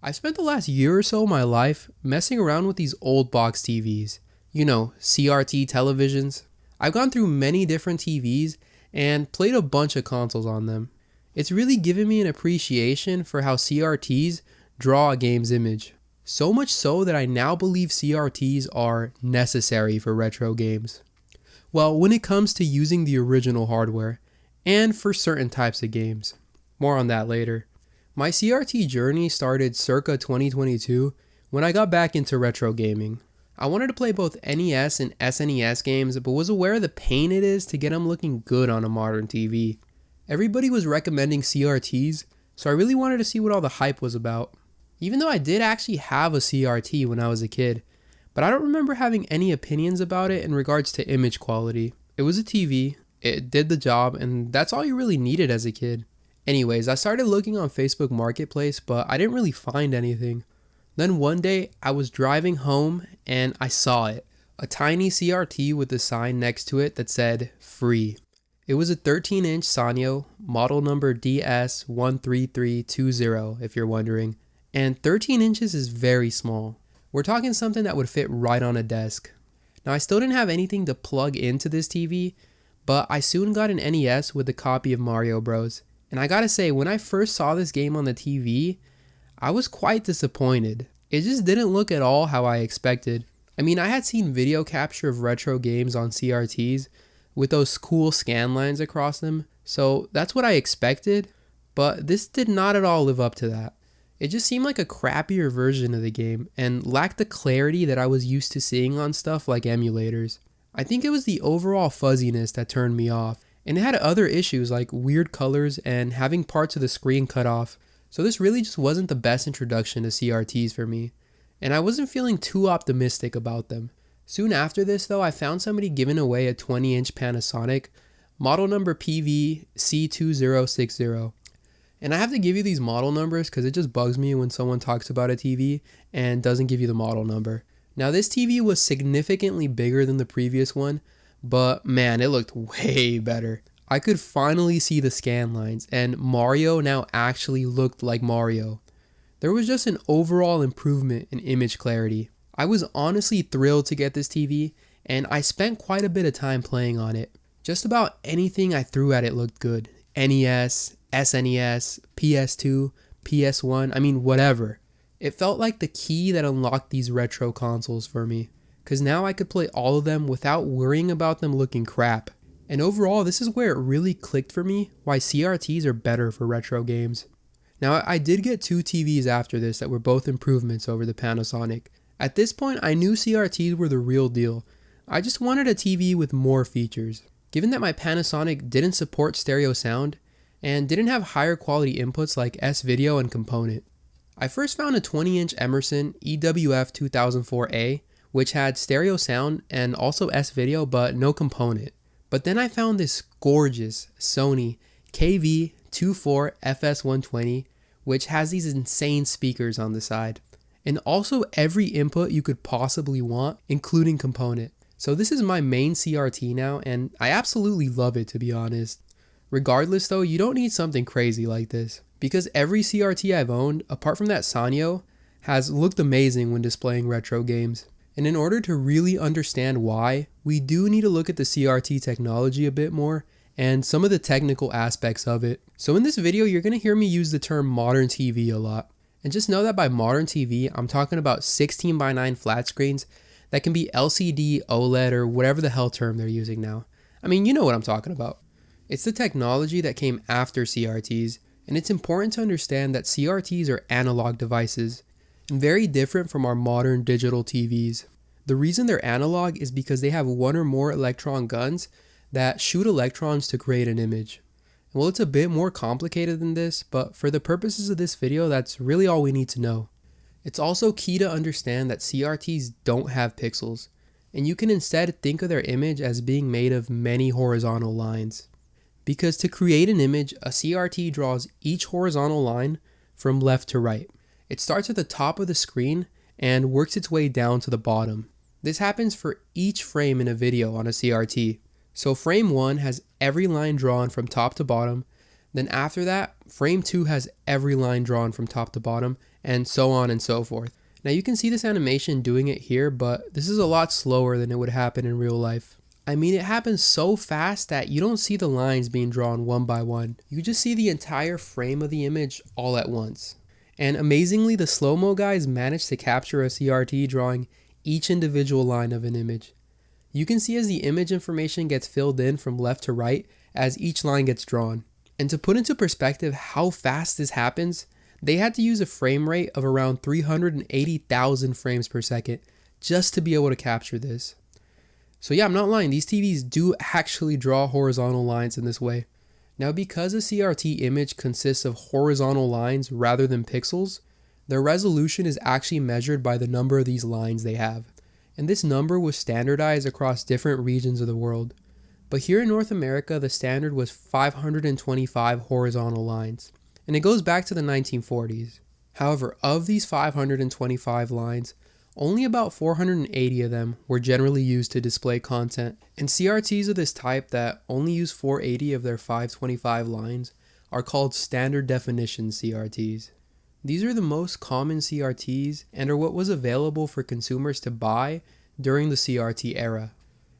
I spent the last year or so of my life messing around with these old box TVs. You know, CRT televisions. I've gone through many different TVs and played a bunch of consoles on them. It's really given me an appreciation for how CRTs draw a game's image. So much so that I now believe CRTs are necessary for retro games. Well, when it comes to using the original hardware, and for certain types of games. More on that later. My CRT journey started circa 2022 when I got back into retro gaming. I wanted to play both NES and SNES games, but was aware of the pain it is to get them looking good on a modern TV. Everybody was recommending CRTs, so I really wanted to see what all the hype was about. Even though I did actually have a CRT when I was a kid, but I don't remember having any opinions about it in regards to image quality. It was a TV, it did the job, and that's all you really needed as a kid. Anyways, I started looking on Facebook Marketplace, but I didn't really find anything. Then one day, I was driving home and I saw it. A tiny CRT with a sign next to it that said, free. It was a 13-inch Sanyo, model number DS-13320 if you're wondering. And 13 inches is very small. We're talking something that would fit right on a desk. Now I still didn't have anything to plug into this TV, but I soon got an NES with a copy of Mario Bros. And I gotta say, when I first saw this game on the TV, I was quite disappointed. It just didn't look at all how I expected. I mean, I had seen video capture of retro games on CRTs with those cool scanlines across them, so that's what I expected, but this did not at all live up to that. It just seemed like a crappier version of the game and lacked the clarity that I was used to seeing on stuff like emulators. I think it was the overall fuzziness that turned me off, and it had other issues like weird colors and having parts of the screen cut off, so this really just wasn't the best introduction to CRTs for me, and I wasn't feeling too optimistic about them. Soon after this though, I found somebody giving away a 20-inch Panasonic, model number PV-C2060. And I have to give you these model numbers because it just bugs me when someone talks about a TV and doesn't give you the model number. Now this TV was significantly bigger than the previous one, but man, it looked way better. I could finally see the scan lines, and Mario now actually looked like Mario. There was just an overall improvement in image clarity. I was honestly thrilled to get this TV, and I spent quite a bit of time playing on it. Just about anything I threw at it looked good. NES, SNES, PS2, PS1, I mean whatever. It felt like the key that unlocked these retro consoles for me, because now I could play all of them without worrying about them looking crap. And overall, this is where it really clicked for me why CRTs are better for retro games. Now I did get two TVs after this that were both improvements over the Panasonic. At this point I knew CRTs were the real deal. I just wanted a TV with more features. Given that my Panasonic didn't support stereo sound, and didn't have higher quality inputs like S-Video and Component. I first found a 20-inch Emerson EWF-2004A, which had stereo sound and also S-Video but no Component. But then I found this gorgeous Sony KV-4FS1120, which has these insane speakers on the side. And also every input you could possibly want, including Component. So this is my main CRT now, and I absolutely love it, to be honest. Regardless though, you don't need something crazy like this, because every CRT I've owned, apart from that Sanyo, has looked amazing when displaying retro games. And in order to really understand why, we do need to look at the CRT technology a bit more, and some of the technical aspects of it. So in this video, you're going to hear me use the term modern TV a lot. And just know that by modern TV, I'm talking about 16:9 flat screens that can be LCD, OLED, or whatever the hell term they're using now. I mean, you know what I'm talking about. It's the technology that came after CRTs, and it's important to understand that CRTs are analog devices, and very different from our modern digital TVs. The reason they're analog is because they have one or more electron guns that shoot electrons to create an image. Well, it's a bit more complicated than this, but for the purposes of this video, that's really all we need to know. It's also key to understand that CRTs don't have pixels, and you can instead think of their image as being made of many horizontal lines. Because to create an image, a CRT draws each horizontal line from left to right. It starts at the top of the screen and works its way down to the bottom. This happens for each frame in a video on a CRT. So frame 1 has every line drawn from top to bottom, Then after that, frame 2 has every line drawn from top to bottom, and so on and so forth. Now you can see this animation doing it here, but this is a lot slower than it would happen in real life. I mean, it happens so fast that you don't see the lines being drawn one by one. You just see the entire frame of the image all at once. And amazingly, the slow-mo guys managed to capture a CRT drawing each individual line of an image. You can see as the image information gets filled in from left to right as each line gets drawn. And to put into perspective how fast this happens, they had to use a frame rate of around 380,000 frames per second just to be able to capture this. So yeah, I'm not lying, these TVs do actually draw horizontal lines in this way. Now because a CRT image consists of horizontal lines rather than pixels, their resolution is actually measured by the number of these lines they have. And this number was standardized across different regions of the world. But here in North America, the standard was 525 horizontal lines. And it goes back to the 1940s. However, of these 525 lines, only about 480 of them were generally used to display content. And CRTs of this type that only use 480 of their 525 lines are called standard definition CRTs. These are the most common CRTs and are what was available for consumers to buy during the CRT era.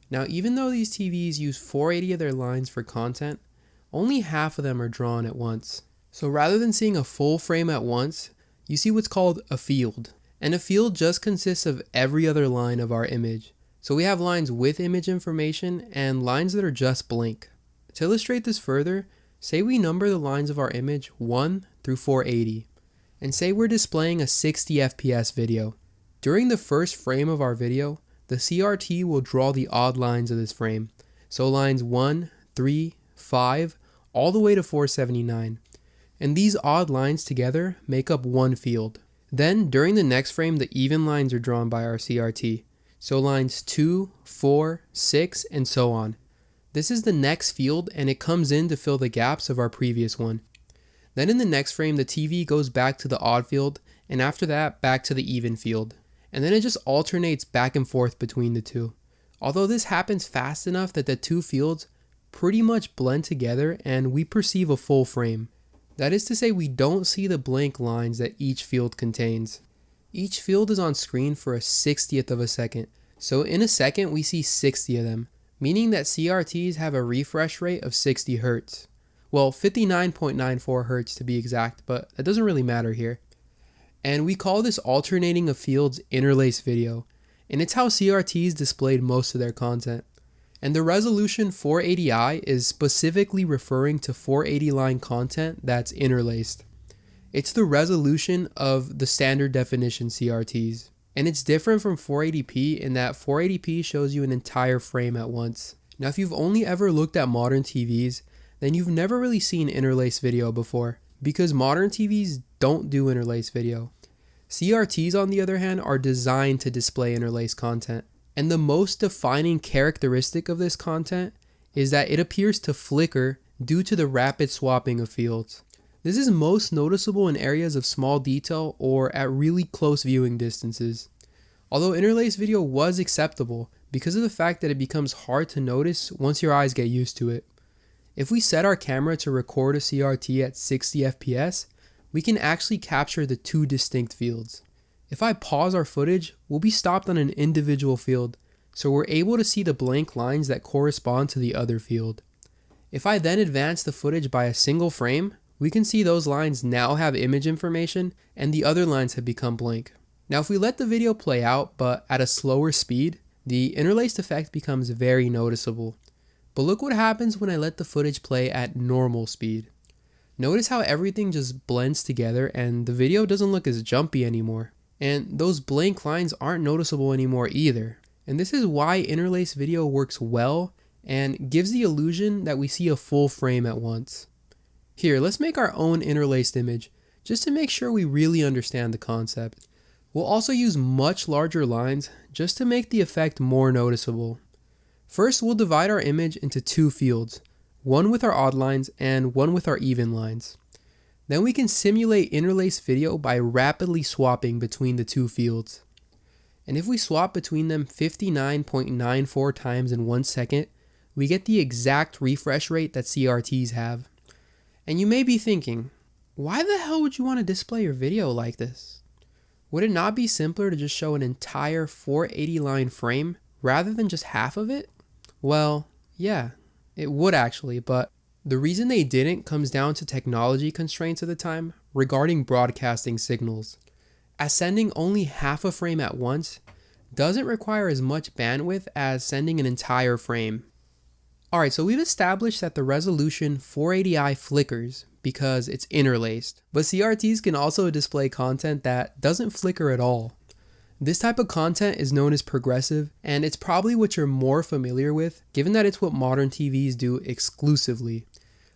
Now, even though these TVs use 480 of their lines for content, only half of them are drawn at once. So rather than seeing a full frame at once, you see what's called a field. And a field just consists of every other line of our image. So we have lines with image information and lines that are just blank. To illustrate this further, say we number the lines of our image 1 through 480. And say we're displaying a 60 FPS video. During the first frame of our video, the CRT will draw the odd lines of this frame. So lines 1, 3, 5, all the way to 479. And these odd lines together make up one field. Then, during the next frame, the even lines are drawn by our CRT. So lines 2, 4, 6, and so on. This is the next field and it comes in to fill the gaps of our previous one. Then in the next frame, the TV goes back to the odd field, and after that, back to the even field. And then it just alternates back and forth between the two. Although this happens fast enough that the two fields pretty much blend together and we perceive a full frame. That is to say, we don't see the blank lines that each field contains. Each field is on screen for a 60th of a second. So in a second, we see 60 of them, meaning that CRTs have a refresh rate of 60 Hz. Well, 59.94 Hz to be exact, but that doesn't really matter here. And we call this alternating of fields interlaced video, and it's how CRTs displayed most of their content. And the resolution 480i is specifically referring to 480 line content that's interlaced. It's the resolution of the standard definition CRTs. And it's different from 480p in that 480p shows you an entire frame at once. Now if you've only ever looked at modern TVs, then you've never really seen interlaced video before, because modern TVs don't do interlaced video. CRTs on the other hand are designed to display interlaced content. And the most defining characteristic of this content is that it appears to flicker due to the rapid swapping of fields. This is most noticeable in areas of small detail or at really close viewing distances. Although interlaced video was acceptable because of the fact that it becomes hard to notice once your eyes get used to it. If we set our camera to record a CRT at 60 FPS, we can actually capture the two distinct fields. If I pause our footage, we'll be stopped on an individual field, so we're able to see the blank lines that correspond to the other field. If I then advance the footage by a single frame, we can see those lines now have image information and the other lines have become blank. Now if we let the video play out but at a slower speed, the interlaced effect becomes very noticeable. But look what happens when I let the footage play at normal speed. Notice how everything just blends together and the video doesn't look as jumpy anymore. And those blank lines aren't noticeable anymore either. And this is why interlaced video works well and gives the illusion that we see a full frame at once. Here, let's make our own interlaced image, just to make sure we really understand the concept. We'll also use much larger lines just to make the effect more noticeable. First, we'll divide our image into two fields, one with our odd lines and one with our even lines. Then we can simulate interlaced video by rapidly swapping between the two fields. And if we swap between them 59.94 times in 1 second, we get the exact refresh rate that CRTs have. And you may be thinking, why the hell would you want to display your video like this? Would it not be simpler to just show an entire 480 line frame rather than just half of it? Well, yeah, it would actually, but the reason they didn't comes down to technology constraints at the time regarding broadcasting signals, as sending only half a frame at once doesn't require as much bandwidth as sending an entire frame. Alright, so we've established that the resolution 480i flickers because it's interlaced, but CRTs can also display content that doesn't flicker at all. This type of content is known as progressive, and it's probably what you're more familiar with, given that it's what modern TVs do exclusively.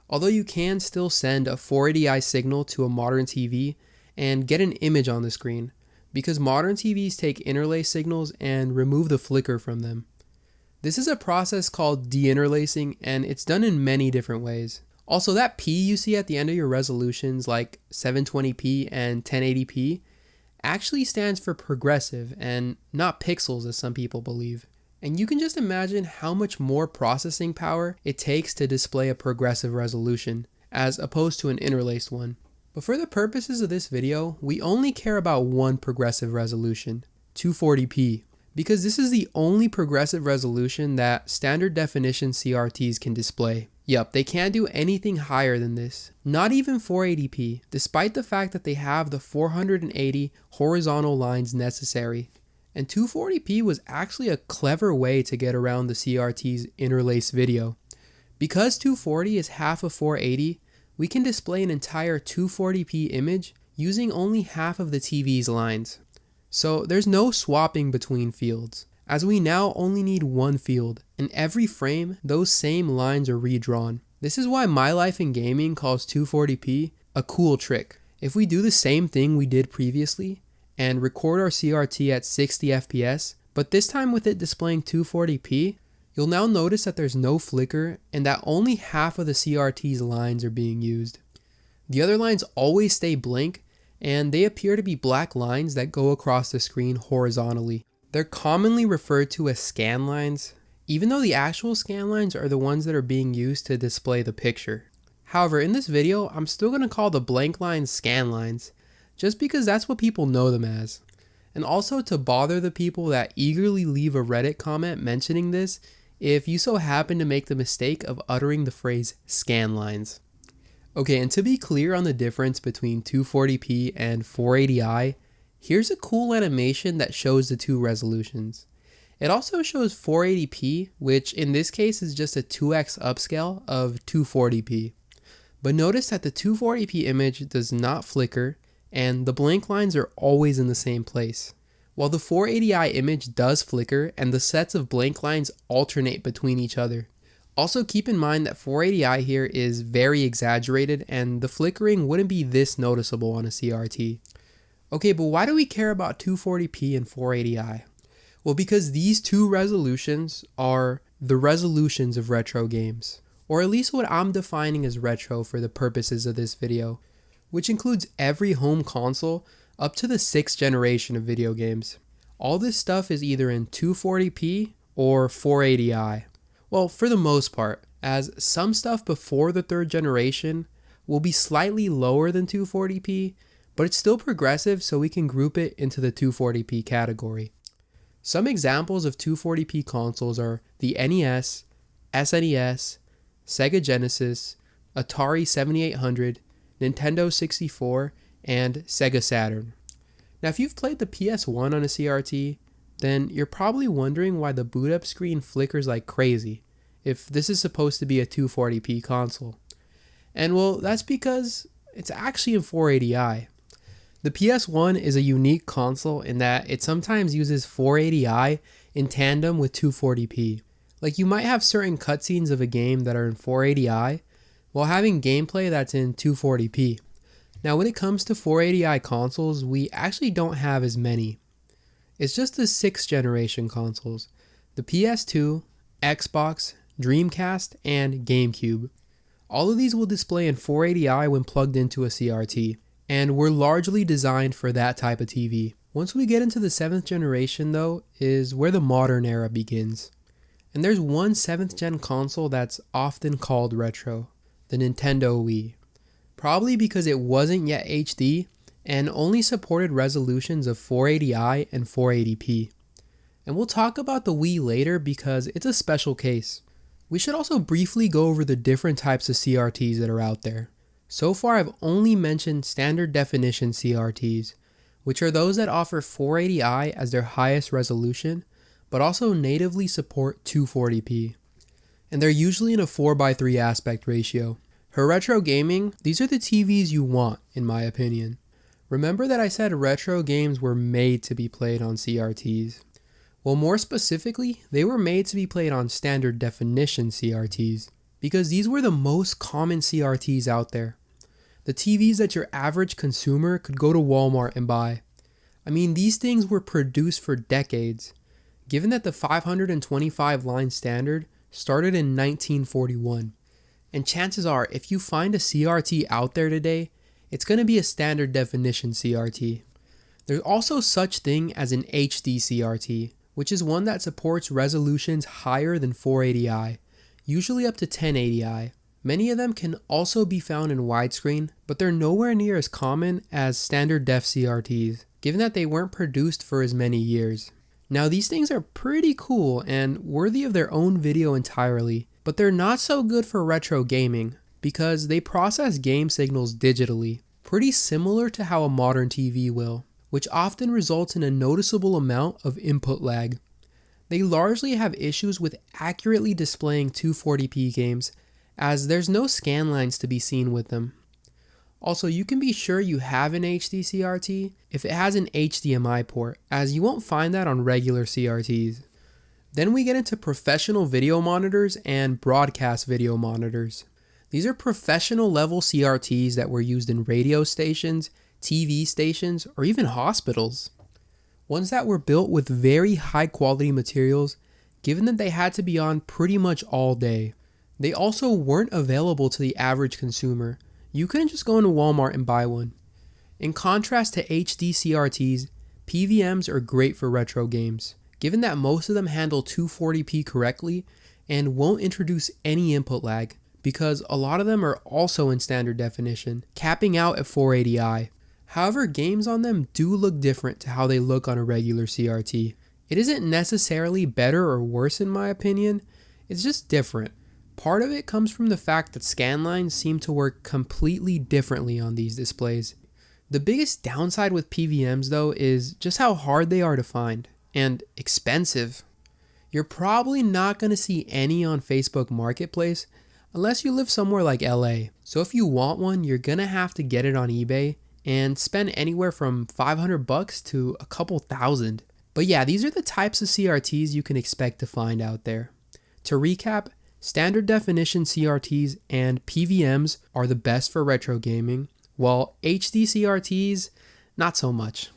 Although you can still send a 480i signal to a modern TV and get an image on the screen, because modern TVs take interlaced signals and remove the flicker from them. This is a process called deinterlacing, and it's done in many different ways. Also, that P you see at the end of your resolutions like 720p and 1080p actually stands for progressive and not pixels as some people believe. And you can just imagine how much more processing power it takes to display a progressive resolution as opposed to an interlaced one. But for the purposes of this video, we only care about one progressive resolution, 240p, because this is the only progressive resolution that standard definition CRTs can display. Yup, they can't do anything higher than this, not even 480p, despite the fact that they have the 480 horizontal lines necessary. And 240p was actually a clever way to get around the CRT's interlaced video. Because 240 is half of 480, we can display an entire 240p image using only half of the TV's lines. So there's no swapping between fields, as we now only need one field. In every frame, those same lines are redrawn. This is why My Life in Gaming calls 240p a cool trick. If we do the same thing we did previously and record our CRT at 60 FPS, but this time with it displaying 240p, you'll now notice that there's no flicker and that only half of the CRT's lines are being used. The other lines always stay blank, and they appear to be black lines that go across the screen horizontally. They're commonly referred to as scanlines, even though the actual scanlines are the ones that are being used to display the picture. However, in this video, I'm still going to call the blank lines scanlines, just because that's what people know them as. And also to bother the people that eagerly leave a Reddit comment mentioning this, if you so happen to make the mistake of uttering the phrase scanlines. Okay, and to be clear on the difference between 240p and 480i, here's a cool animation that shows the two resolutions. It also shows 480p, which in this case is just a 2x upscale of 240p. But notice that the 240p image does not flicker, and the blank lines are always in the same place, while the 480i image does flicker and the sets of blank lines alternate between each other. Also keep in mind that 480i here is very exaggerated and the flickering wouldn't be this noticeable on a CRT. Okay, but why do we care about 240p and 480i? Well, because these two resolutions are the resolutions of retro games, or at least what I'm defining as retro for the purposes of this video, which includes every home console up to the 6th generation of video games. All this stuff is either in 240p or 480i. Well, for the most part, as some stuff before the 3rd generation will be slightly lower than 240p, but it's still progressive, so we can group it into the 240p category. Some examples of 240p consoles are the NES, SNES, Sega Genesis, Atari 7800, Nintendo 64, and Sega Saturn. Now if you've played the PS1 on a CRT, then you're probably wondering why the boot up screen flickers like crazy if this is supposed to be a 240p console. And well, that's because it's actually in 480i. The PS1 is a unique console in that it sometimes uses 480i in tandem with 240p. Like you might have certain cutscenes of a game that are in 480i while having gameplay that's in 240p. Now when it comes to 480i consoles, we actually don't have as many. It's just the 6th generation consoles, the PS2, Xbox, Dreamcast, and GameCube. All of these will display in 480i when plugged into a CRT, and were largely designed for that type of TV. Once we get into the 7th generation though, is where the modern era begins. And there's one 7th gen console that's often called retro, the Nintendo Wii. probably because it wasn't yet HD and only supported resolutions of 480i and 480p. And we'll talk about the Wii later because it's a special case. We should also briefly go over the different types of CRTs that are out there. So far I've only mentioned standard definition CRTs, which are those that offer 480i as their highest resolution, but also natively support 240p. And they're usually in a 4:3 aspect ratio. For retro gaming, these are the TVs you want, in my opinion. Remember that I said retro games were made to be played on CRTs. Well, more specifically, they were made to be played on standard definition CRTs, because these were the most common CRTs out there. The TVs that your average consumer could go to Walmart and buy. I mean, these things were produced for decades, given that the 525 line standard started in 1941. And chances are, if you find a CRT out there today, it's going to be a standard definition CRT. There's also such thing as an HD CRT, which is one that supports resolutions higher than 480i, usually up to 1080i. Many of them can also be found in widescreen, but they're nowhere near as common as standard def CRTs, given that they weren't produced for as many years. Now these things are pretty cool and worthy of their own video entirely, but they're not so good for retro gaming because they process game signals digitally, pretty similar to how a modern TV will, which often results in a noticeable amount of input lag. They largely have issues with accurately displaying 240p games, as there's no scanlines to be seen with them. Also, you can be sure you have an HD CRT if it has an HDMI port, as you won't find that on regular CRTs. Then we get into professional video monitors and broadcast video monitors. These are professional level CRTs that were used in radio stations, TV stations, or even hospitals. Ones that were built with very high quality materials, given that they had to be on pretty much all day. They also weren't available to the average consumer. You couldn't just go into Walmart and buy one. In contrast to HD CRTs, PVMs are great for retro games, given that most of them handle 240p correctly and won't introduce any input lag, because a lot of them are also in standard definition, capping out at 480i. However, games on them do look different to how they look on a regular CRT. It isn't necessarily better or worse in my opinion, it's just different. Part of it comes from the fact that scanlines seem to work completely differently on these displays. The biggest downside with PVMs though is just how hard they are to find, and expensive. You're probably not going to see any on Facebook Marketplace unless you live somewhere like LA. So if you want one, you're going to have to get it on eBay and spend anywhere from $500 to a couple thousand. But yeah, these are the types of CRTs you can expect to find out there. To recap, standard definition CRTs and PVMs are the best for retro gaming, while HD CRTs, not so much.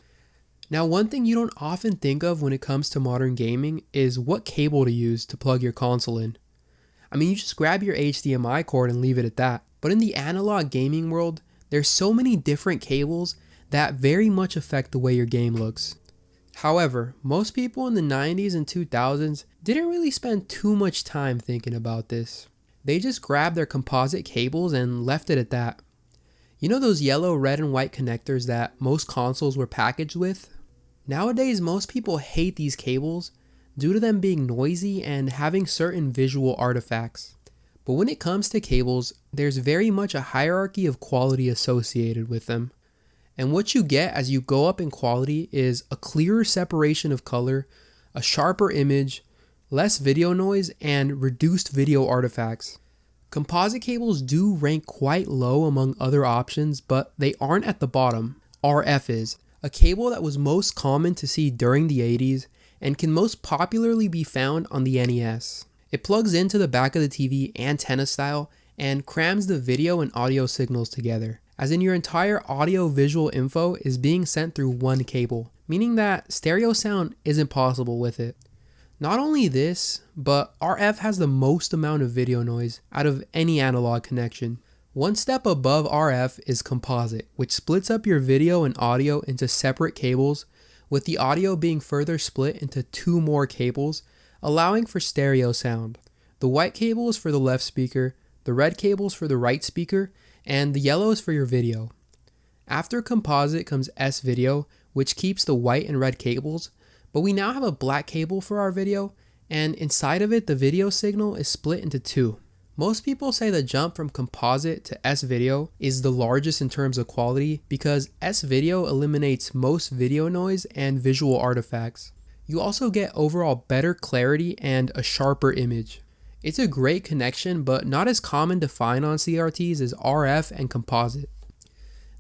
Now, one thing you don't often think of when it comes to modern gaming is what cable to use to plug your console in. I mean, you just grab your HDMI cord and leave it at that. But in the analog gaming world, there's so many different cables that very much affect the way your game looks. However, most people in the 90s and 2000s didn't really spend too much time thinking about this. They just grabbed their composite cables and left it at that. You know those yellow, red, and white connectors that most consoles were packaged with? Nowadays, most people hate these cables due to them being noisy and having certain visual artifacts. But when it comes to cables, there's very much a hierarchy of quality associated with them. And what you get as you go up in quality is a clearer separation of color, a sharper image, less video noise, and reduced video artifacts. Composite cables do rank quite low among other options, but they aren't at the bottom. RF is, a cable that was most common to see during the 80s and can most popularly be found on the NES. It plugs into the back of the TV antenna style and crams the video and audio signals together, as in your entire audio-visual info is being sent through one cable, meaning that stereo sound isn't possible with it. Not only this, but RF has the most amount of video noise out of any analog connection. One step above RF is composite, which splits up your video and audio into separate cables, with the audio being further split into 2 more cables, allowing for stereo sound. The white cable is for the left speaker, the red cable is for the right speaker, and the yellow is for your video. After composite comes S-Video, which keeps the white and red cables, but we now have a black cable for our video, and inside of it the video signal is split into two. Most people say the jump from composite to S-Video is the largest in terms of quality because S-Video eliminates most video noise and visual artifacts. You also get overall better clarity and a sharper image. It's a great connection, but not as common to find on CRTs as RF and composite.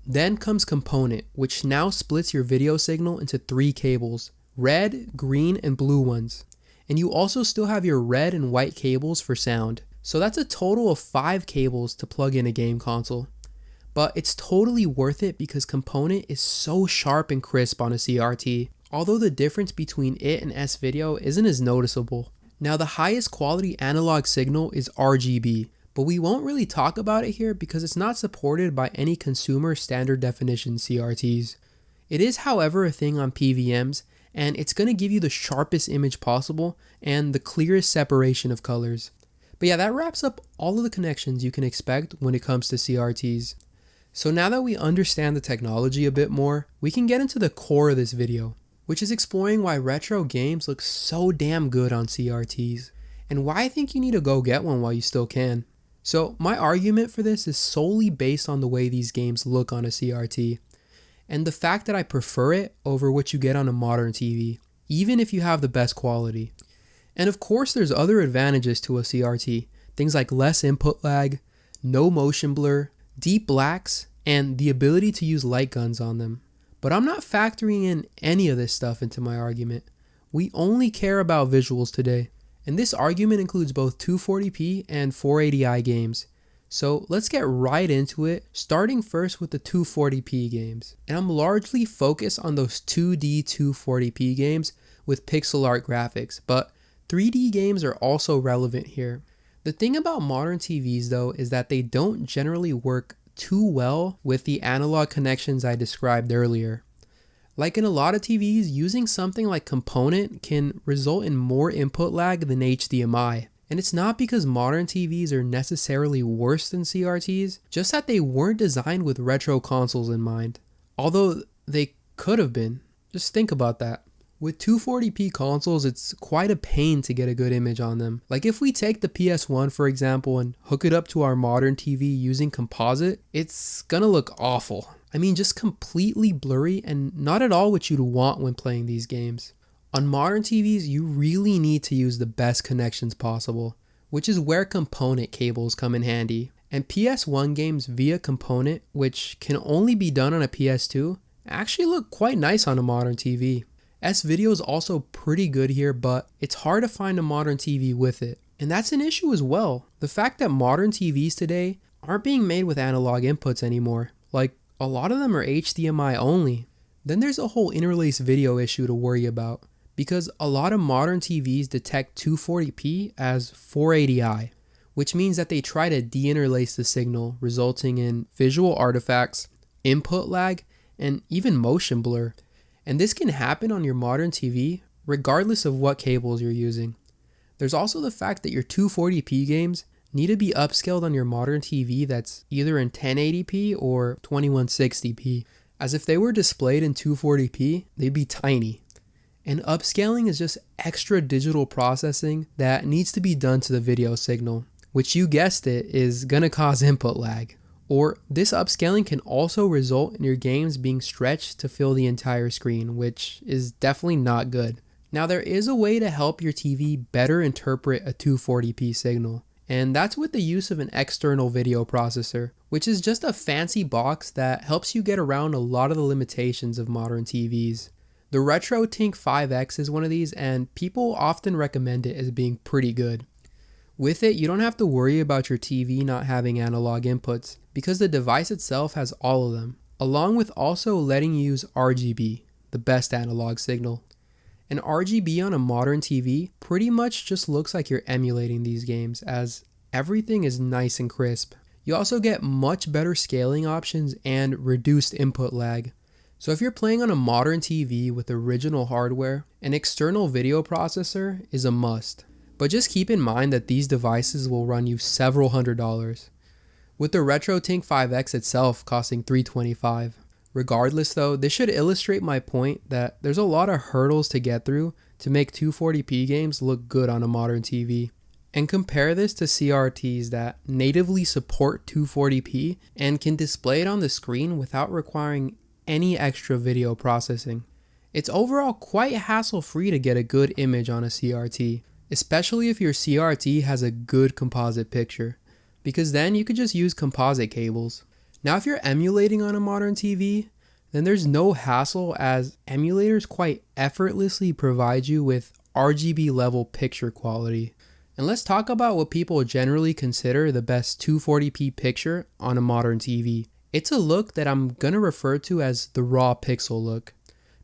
Then comes component, which now splits your video signal into three cables, red, green, and blue ones. And you also still have your red and white cables for sound. So that's a total of 5 cables to plug in a game console. But it's totally worth it because component is so sharp and crisp on a CRT, although the difference between it and S-Video isn't as noticeable. Now the highest quality analog signal is RGB, but we won't really talk about it here because it's not supported by any consumer standard definition CRTs. It is, however, a thing on PVMs, and it's going to give you the sharpest image possible and the clearest separation of colors. But yeah, that wraps up all of the connections you can expect when it comes to CRTs. So now that we understand the technology a bit more, we can get into the core of this video, which is exploring why retro games look so damn good on CRTs, and why I think you need to go get one while you still can. So my argument for this is solely based on the way these games look on a CRT, and the fact that I prefer it over what you get on a modern TV, even if you have the best quality. And of course there's other advantages to a CRT, things like less input lag, no motion blur, deep blacks, and the ability to use light guns on them. But I'm not factoring in any of this stuff into my argument. We only care about visuals today. And this argument includes both 240p and 480i games. So let's get right into it, starting first with the 240p games. And I'm largely focused on those 2D 240p games with pixel art graphics, but 3D games are also relevant here. The thing about modern TVs though is that they don't generally work too well with the analog connections I described earlier. Like in a lot of TVs, using something like component can result in more input lag than HDMI. And it's not because modern TVs are necessarily worse than CRTs, just that they weren't designed with retro consoles in mind. Although they could have been. Just think about that. With 240p consoles, it's quite a pain to get a good image on them. Like if we take the PS1 for example and hook it up to our modern TV using composite, it's gonna look awful. I mean, just completely blurry and not at all what you'd want when playing these games. On modern TVs, you really need to use the best connections possible, which is where component cables come in handy. And PS1 games via component, which can only be done on a PS2, actually look quite nice on a modern TV. S-Video is also pretty good here, but it's hard to find a modern TV with it. And that's an issue as well. The fact that modern TVs today aren't being made with analog inputs anymore. Like, a lot of them are HDMI only. Then there's a whole interlaced video issue to worry about, because a lot of modern TVs detect 240p as 480i, which means that they try to deinterlace the signal, resulting in visual artifacts, input lag, and even motion blur. And this can happen on your modern TV regardless of what cables you're using. There's also the fact that your 240p games need to be upscaled on your modern TV that's either in 1080p or 2160p, as if they were displayed in 240p, they'd be tiny. And upscaling is just extra digital processing that needs to be done to the video signal, which, you guessed it, is gonna cause input lag. Or this upscaling can also result in your games being stretched to fill the entire screen, which is definitely not good. Now there is a way to help your TV better interpret a 240p signal, and that's with the use of an external video processor, which is just a fancy box that helps you get around a lot of the limitations of modern TVs. The RetroTink 5X is one of these, and people often recommend it as being pretty good. With it, you don't have to worry about your TV not having analog inputs, because the device itself has all of them, along with also letting you use RGB, the best analog signal. And RGB on a modern TV pretty much just looks like you're emulating these games, as everything is nice and crisp. You also get much better scaling options and reduced input lag. So if you're playing on a modern TV with original hardware, an external video processor is a must. But just keep in mind that these devices will run you several $100s. with the RetroTink 5X itself costing $325. Regardless though, this should illustrate my point that there's a lot of hurdles to get through to make 240p games look good on a modern TV. And compare this to CRTs that natively support 240p and can display it on the screen without requiring any extra video processing. It's overall quite hassle-free to get a good image on a CRT, especially if your CRT has a good composite picture, because then you could just use composite cables. Now if you're emulating on a modern TV, then there's no hassle as emulators quite effortlessly provide you with RGB level picture quality. And let's talk about what people generally consider the best 240p picture on a modern TV. It's a look that I'm gonna refer to as the raw pixel look,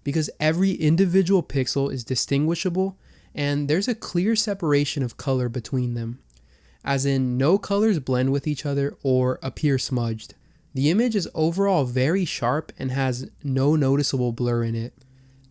because every individual pixel is distinguishable and there's a clear separation of color between them, as in no colors blend with each other or appear smudged. The image is overall very sharp and has no noticeable blur in it.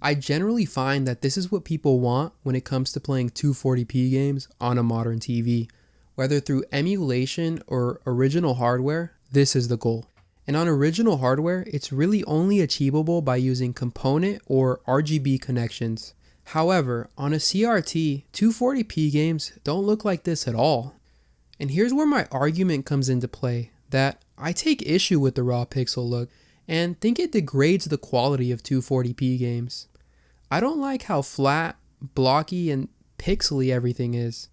I generally find that this is what people want when it comes to playing 240p games on a modern TV. Whether through emulation or original hardware, this is the goal. And on original hardware, it's really only achievable by using component or RGB connections. However, on a CRT, 240p games don't look like this at all. And here's where my argument comes into play, that I take issue with the raw pixel look and think it degrades the quality of 240p games. I don't like how flat, blocky, and pixely everything is.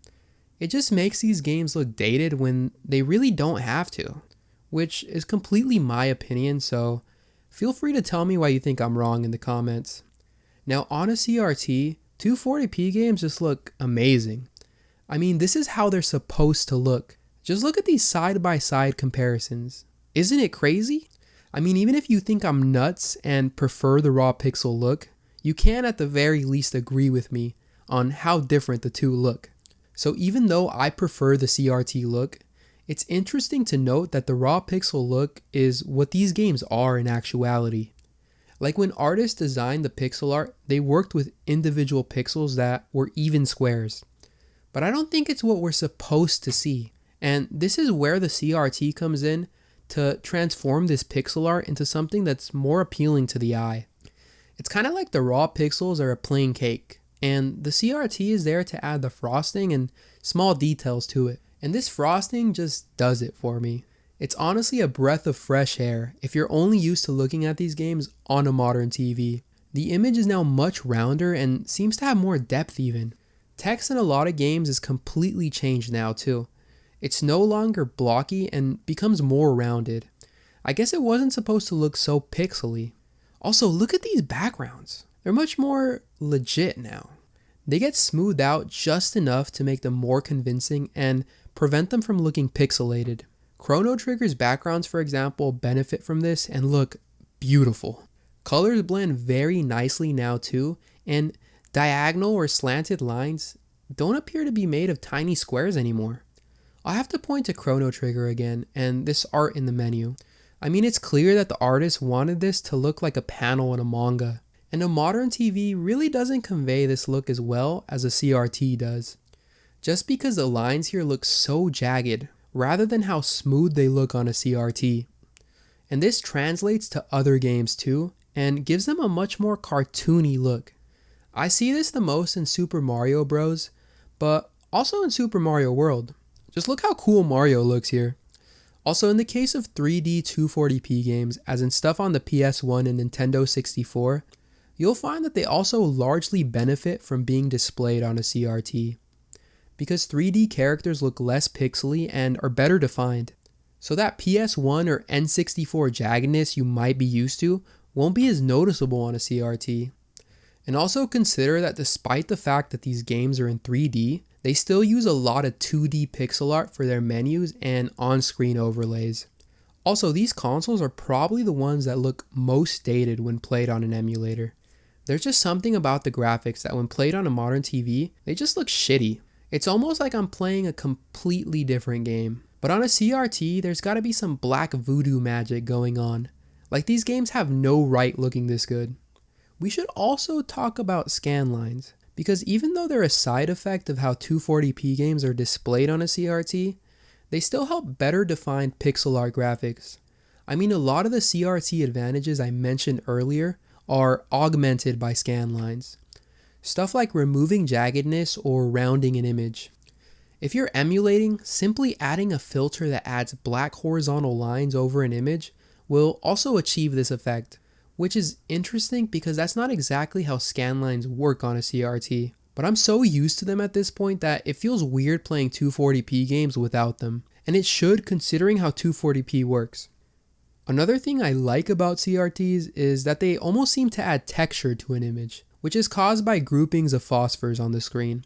It just makes these games look dated when they really don't have to, which is completely my opinion, so feel free to tell me why you think I'm wrong in the comments. Now on a CRT, 240p games just look amazing. I mean, this is how they're supposed to look. Just look at these side-by-side comparisons. Isn't it crazy? I mean, even if you think I'm nuts and prefer the raw pixel look, you can at the very least agree with me on how different the two look. So even though I prefer the CRT look, it's interesting to note that the raw pixel look is what these games are in actuality. Like when artists designed the pixel art, they worked with individual pixels that were even squares. But I don't think it's what we're supposed to see. And this is where the CRT comes in to transform this pixel art into something that's more appealing to the eye. It's kind of like the raw pixels are a plain cake, and the CRT is there to add the frosting and small details to it. And this frosting just does it for me. It's honestly a breath of fresh air if you're only used to looking at these games on a modern TV. The image is now much rounder and seems to have more depth even. Text in a lot of games is completely changed now too. It's no longer blocky and becomes more rounded. I guess it wasn't supposed to look so pixely. Also, look at these backgrounds. They're much more legit now. They get smoothed out just enough to make them more convincing and prevent them from looking pixelated. Chrono Trigger's backgrounds, for example, benefit from this and look beautiful. Colors blend very nicely now too, and diagonal or slanted lines don't appear to be made of tiny squares anymore. I'll have to point to Chrono Trigger again and this art in the menu. I mean, it's clear that the artist wanted this to look like a panel in a manga, and a modern TV really doesn't convey this look as well as a CRT does. Just because the lines here look so jagged, rather than how smooth they look on a CRT. And this translates to other games too, and gives them a much more cartoony look. I see this the most in Super Mario Bros, but also in Super Mario World. Just look how cool Mario looks here. Also, in the case of 3D 240p games, as in stuff on the PS1 and Nintendo 64, you'll find that they also largely benefit from being displayed on a CRT, because 3D characters look less pixely and are better defined. So that PS1 or N64 jaggedness you might be used to won't be as noticeable on a CRT. And also consider that despite the fact that these games are in 3D, they still use a lot of 2D pixel art for their menus and on-screen overlays. Also, these consoles are probably the ones that look most dated when played on an emulator. There's just something about the graphics that when played on a modern TV, they just look shitty. It's almost like I'm playing a completely different game. But on a CRT, there's gotta be some black voodoo magic going on. Like these games have no right looking this good. We should also talk about scanlines, because even though they're a side effect of how 240p games are displayed on a CRT, they still help better define pixel art graphics. I mean, a lot of the CRT advantages I mentioned earlier are augmented by scanlines. Stuff like removing jaggedness or rounding an image. If you're emulating, simply adding a filter that adds black horizontal lines over an image will also achieve this effect, which is interesting because that's not exactly how scanlines work on a CRT. But I'm so used to them at this point that it feels weird playing 240p games without them, and it should considering how 240p works. Another thing I like about CRTs is that they almost seem to add texture to an image, which is caused by groupings of phosphors on the screen.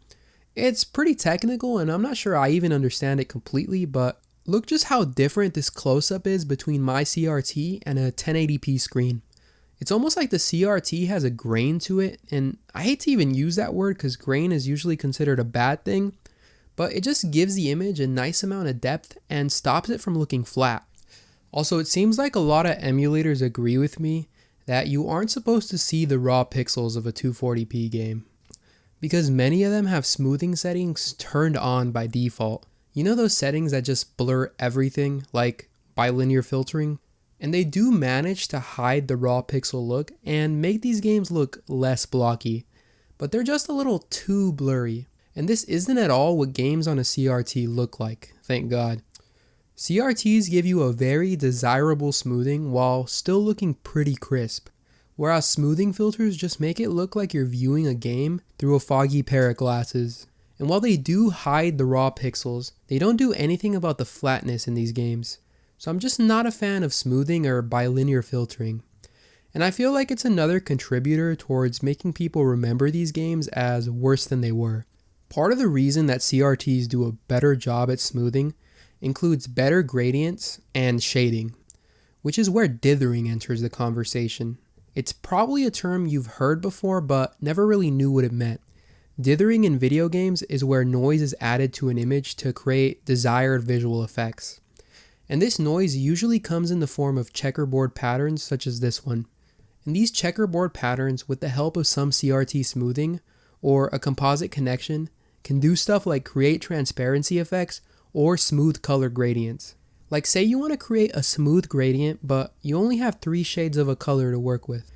It's pretty technical and I'm not sure I even understand it completely, but look just how different this close-up is between my CRT and a 1080p screen. It's almost like the CRT has a grain to it, and I hate to even use that word because grain is usually considered a bad thing, but it just gives the image a nice amount of depth and stops it from looking flat. Also, it seems like a lot of emulators agree with me that you aren't supposed to see the raw pixels of a 240p game, because many of them have smoothing settings turned on by default. You know those settings that just blur everything, like bilinear filtering? And they do manage to hide the raw pixel look and make these games look less blocky, but they're just a little too blurry. And this isn't at all what games on a CRT look like, thank God. CRTs give you a very desirable smoothing while still looking pretty crisp, whereas smoothing filters just make it look like you're viewing a game through a foggy pair of glasses. And while they do hide the raw pixels, they don't do anything about the flatness in these games. So I'm just not a fan of smoothing or bilinear filtering. And I feel like it's another contributor towards making people remember these games as worse than they were. Part of the reason that CRTs do a better job at smoothing includes better gradients and shading, which is where dithering enters the conversation. It's probably a term you've heard before but never really knew what it meant. Dithering in video games is where noise is added to an image to create desired visual effects. And this noise usually comes in the form of checkerboard patterns such as this one. And these checkerboard patterns, with the help of some CRT smoothing or a composite connection, can do stuff like create transparency effects or smooth color gradients. Like say you want to create a smooth gradient but you only have 3 shades of a color to work with.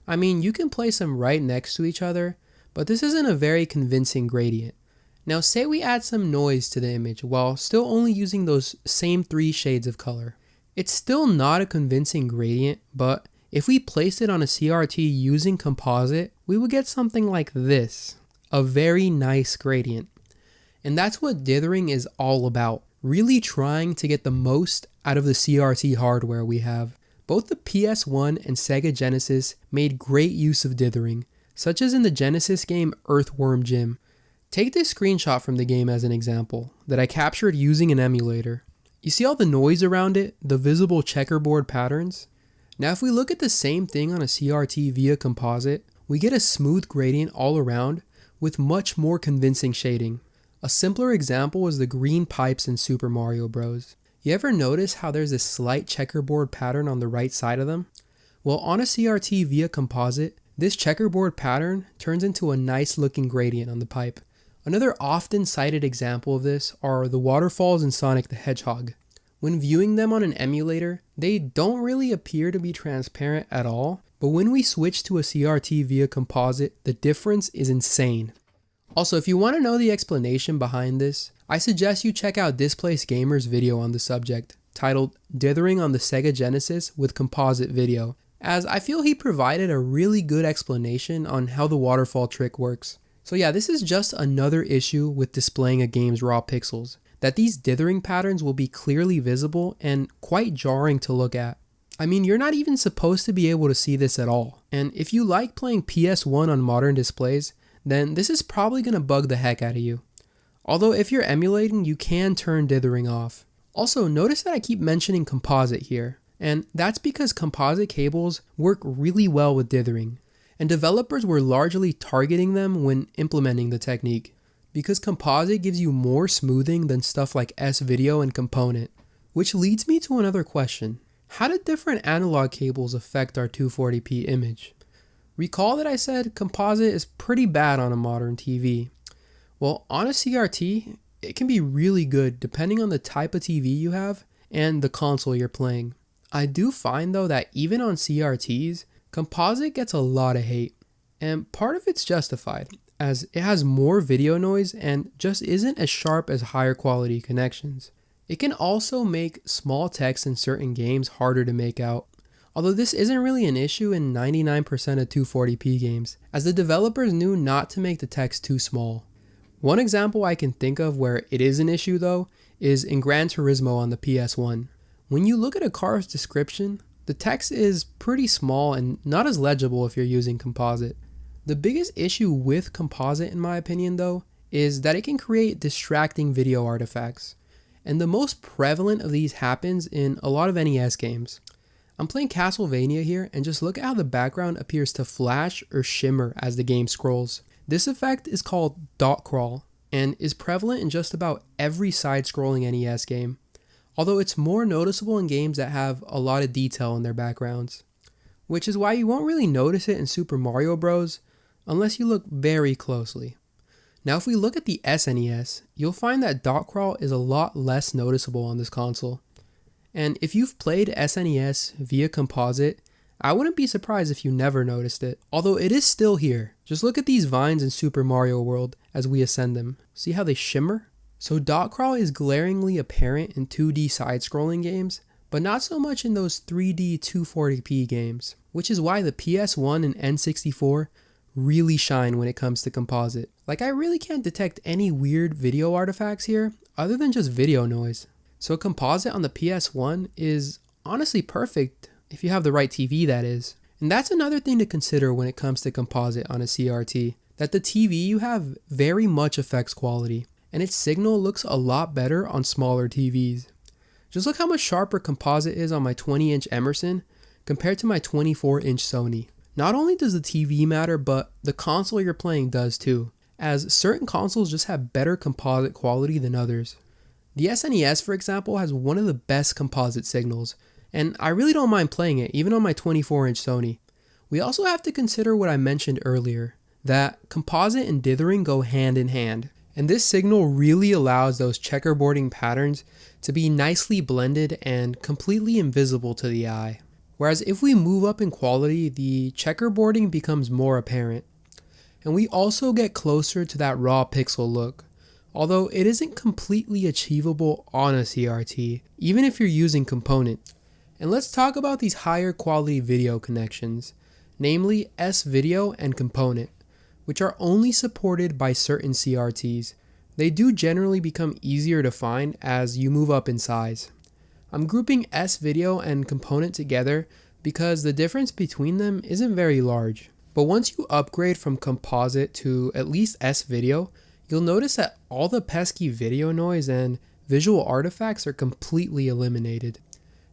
I mean, you can place them right next to each other, but this isn't a very convincing gradient. Now say we add some noise to the image while still only using those same 3 shades of color. It's still not a convincing gradient, but if we placed it on a CRT using composite, we would get something like this, a very nice gradient. And that's what dithering is all about, really trying to get the most out of the CRT hardware we have. Both the PS1 and Sega Genesis made great use of dithering, such as in the Genesis game Earthworm Jim. Take this screenshot from the game as an example, that I captured using an emulator. You see all the noise around it, the visible checkerboard patterns? Now if we look at the same thing on a CRT via composite, we get a smooth gradient all around with much more convincing shading. A simpler example is the green pipes in Super Mario Bros. You ever notice how there's a slight checkerboard pattern on the right side of them? Well, on a CRT via composite, this checkerboard pattern turns into a nice looking gradient on the pipe. Another often cited example of this are the waterfalls in Sonic the Hedgehog. When viewing them on an emulator, they don't really appear to be transparent at all, but when we switch to a CRT via composite, the difference is insane. Also, if you want to know the explanation behind this, I suggest you check out Displaced Gamer's video on the subject, titled Dithering on the Sega Genesis with Composite Video, as I feel he provided a really good explanation on how the waterfall trick works. So yeah, this is just another issue with displaying a game's raw pixels, that these dithering patterns will be clearly visible and quite jarring to look at. I mean, you're not even supposed to be able to see this at all. And if you like playing PS1 on modern displays, then this is probably going to bug the heck out of you. Although if you're emulating, you can turn dithering off. Also, notice that I keep mentioning composite here, and that's because composite cables work really well with dithering. And developers were largely targeting them when implementing the technique, because composite gives you more smoothing than stuff like S-Video and Component. Which leads me to another question. How did different analog cables affect our 240p image? Recall that I said composite is pretty bad on a modern TV. Well, on a CRT, it can be really good depending on the type of TV you have and the console you're playing. I do find though that even on CRTs, composite gets a lot of hate, and part of it's justified as it has more video noise and just isn't as sharp as higher quality connections. It can also make small text in certain games harder to make out, although this isn't really an issue in 99% of 240p games, as the developers knew not to make the text too small. One example I can think of where it is an issue though is in Gran Turismo on the PS1. When you look at a car's description, the text is pretty small and not as legible if you're using composite. The biggest issue with composite, in my opinion though, is that it can create distracting video artifacts. And the most prevalent of these happens in a lot of NES games. I'm playing Castlevania here, and just look at how the background appears to flash or shimmer as the game scrolls. This effect is called dot crawl and is prevalent in just about every side-scrolling NES game, although it's more noticeable in games that have a lot of detail in their backgrounds, which is why you won't really notice it in Super Mario Bros. Unless you look very closely. Now if we look at the SNES, you'll find that dot crawl is a lot less noticeable on this console. And if you've played SNES via composite, I wouldn't be surprised if you never noticed it, although it is still here. Just look at these vines in Super Mario World as we ascend them. See how they shimmer? So dot crawl is glaringly apparent in 2D side-scrolling games, but not so much in those 3D 240p games, which is why the PS1 and N64 really shine when it comes to composite. Like, I really can't detect any weird video artifacts here other than just video noise. So composite on the PS1 is honestly perfect if you have the right TV, that is. And that's another thing to consider when it comes to composite on a CRT, that the TV you have very much affects quality, and its signal looks a lot better on smaller TVs. Just look how much sharper composite is on my 20-inch Emerson compared to my 24-inch Sony. Not only does the TV matter, but the console you're playing does too, as certain consoles just have better composite quality than others. The SNES, for example, has one of the best composite signals, and I really don't mind playing it, even on my 24-inch Sony. We also have to consider what I mentioned earlier, that composite and dithering go hand in hand, and this signal really allows those checkerboarding patterns to be nicely blended and completely invisible to the eye. Whereas if we move up in quality, the checkerboarding becomes more apparent. And we also get closer to that raw pixel look, although it isn't completely achievable on a CRT, even if you're using component. And let's talk about these higher quality video connections, namely S-Video and component, which are only supported by certain CRTs. They do generally become easier to find as you move up in size. I'm grouping S-Video and component together because the difference between them isn't very large. But once you upgrade from composite to at least S-Video, you'll notice that all the pesky video noise and visual artifacts are completely eliminated.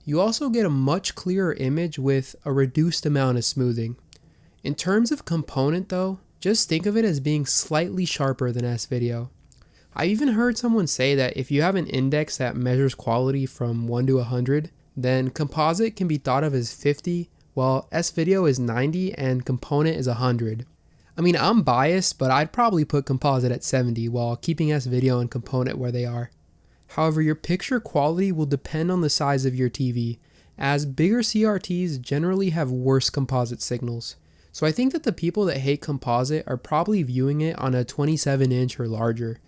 You also get a much clearer image with a reduced amount of smoothing. In terms of component though, just think of it as being slightly sharper than S-Video. I even heard someone say that if you have an index that measures quality from 1 to 100, then composite can be thought of as 50, while S-Video is 90 and component is 100. I mean, I'm biased, but I'd probably put composite at 70 while keeping S-Video and component where they are. However, your picture quality will depend on the size of your TV, as bigger CRTs generally have worse composite signals. So I think that the people that hate composite are probably viewing it on a 27-inch or larger.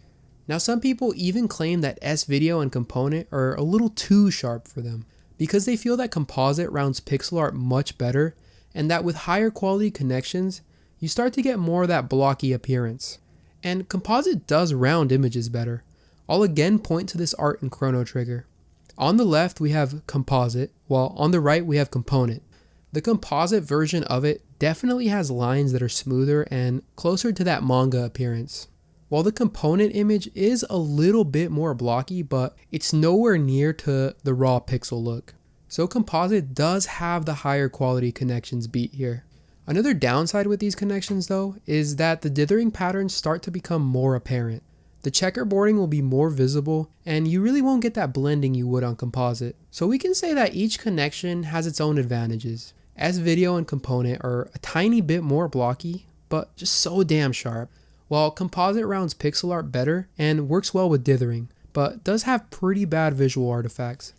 Now some people even claim that S-Video and component are a little too sharp for them, because they feel that composite rounds pixel art much better, and that with higher quality connections, you start to get more of that blocky appearance. And composite does round images better. I'll again point to this art in Chrono Trigger. On the left we have composite, while on the right we have component. The composite version of it definitely has lines that are smoother and closer to that manga appearance, while the component image is a little bit more blocky, but it's nowhere near to the raw pixel look. So composite does have the higher quality connections beat here. Another downside with these connections though is that the dithering patterns start to become more apparent. The checkerboarding will be more visible and you really won't get that blending you would on composite. So we can say that each connection has its own advantages. S-Video and component are a tiny bit more blocky, but just so damn sharp, while composite rounds pixel art better and works well with dithering, but does have pretty bad visual artifacts.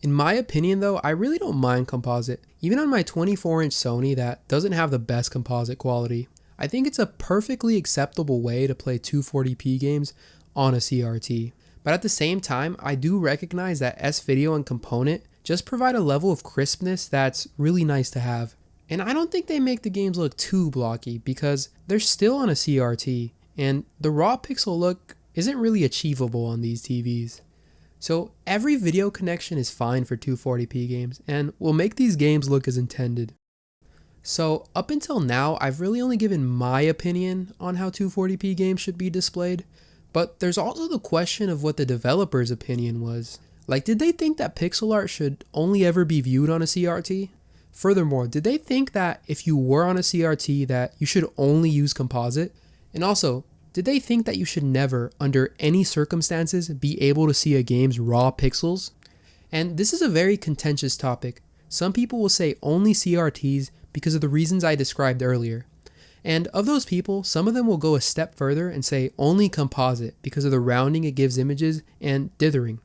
In my opinion though, I really don't mind composite, even on my 24-inch Sony that doesn't have the best composite quality. I think it's a perfectly acceptable way to play 240p games on a CRT. But at the same time, I do recognize that S-Video and Component just provide a level of crispness that's really nice to have. And I don't think they make the games look too blocky because they're still on a CRT, and the raw pixel look isn't really achievable on these TVs. So every video connection is fine for 240p games and will make these games look as intended. So up until now, I've really only given my opinion on how 240p games should be displayed, but there's also the question of what the developer's opinion was. Like, did they think that pixel art should only ever be viewed on a CRT? Furthermore, did they think that if you were on a CRT that you should only use composite? And also, did they think that you should never, under any circumstances, be able to see a game's raw pixels? And this is a very contentious topic. Some people will say only CRTs because of the reasons I described earlier. And of those people, some of them will go a step further and say only composite because of the rounding it gives images and dithering.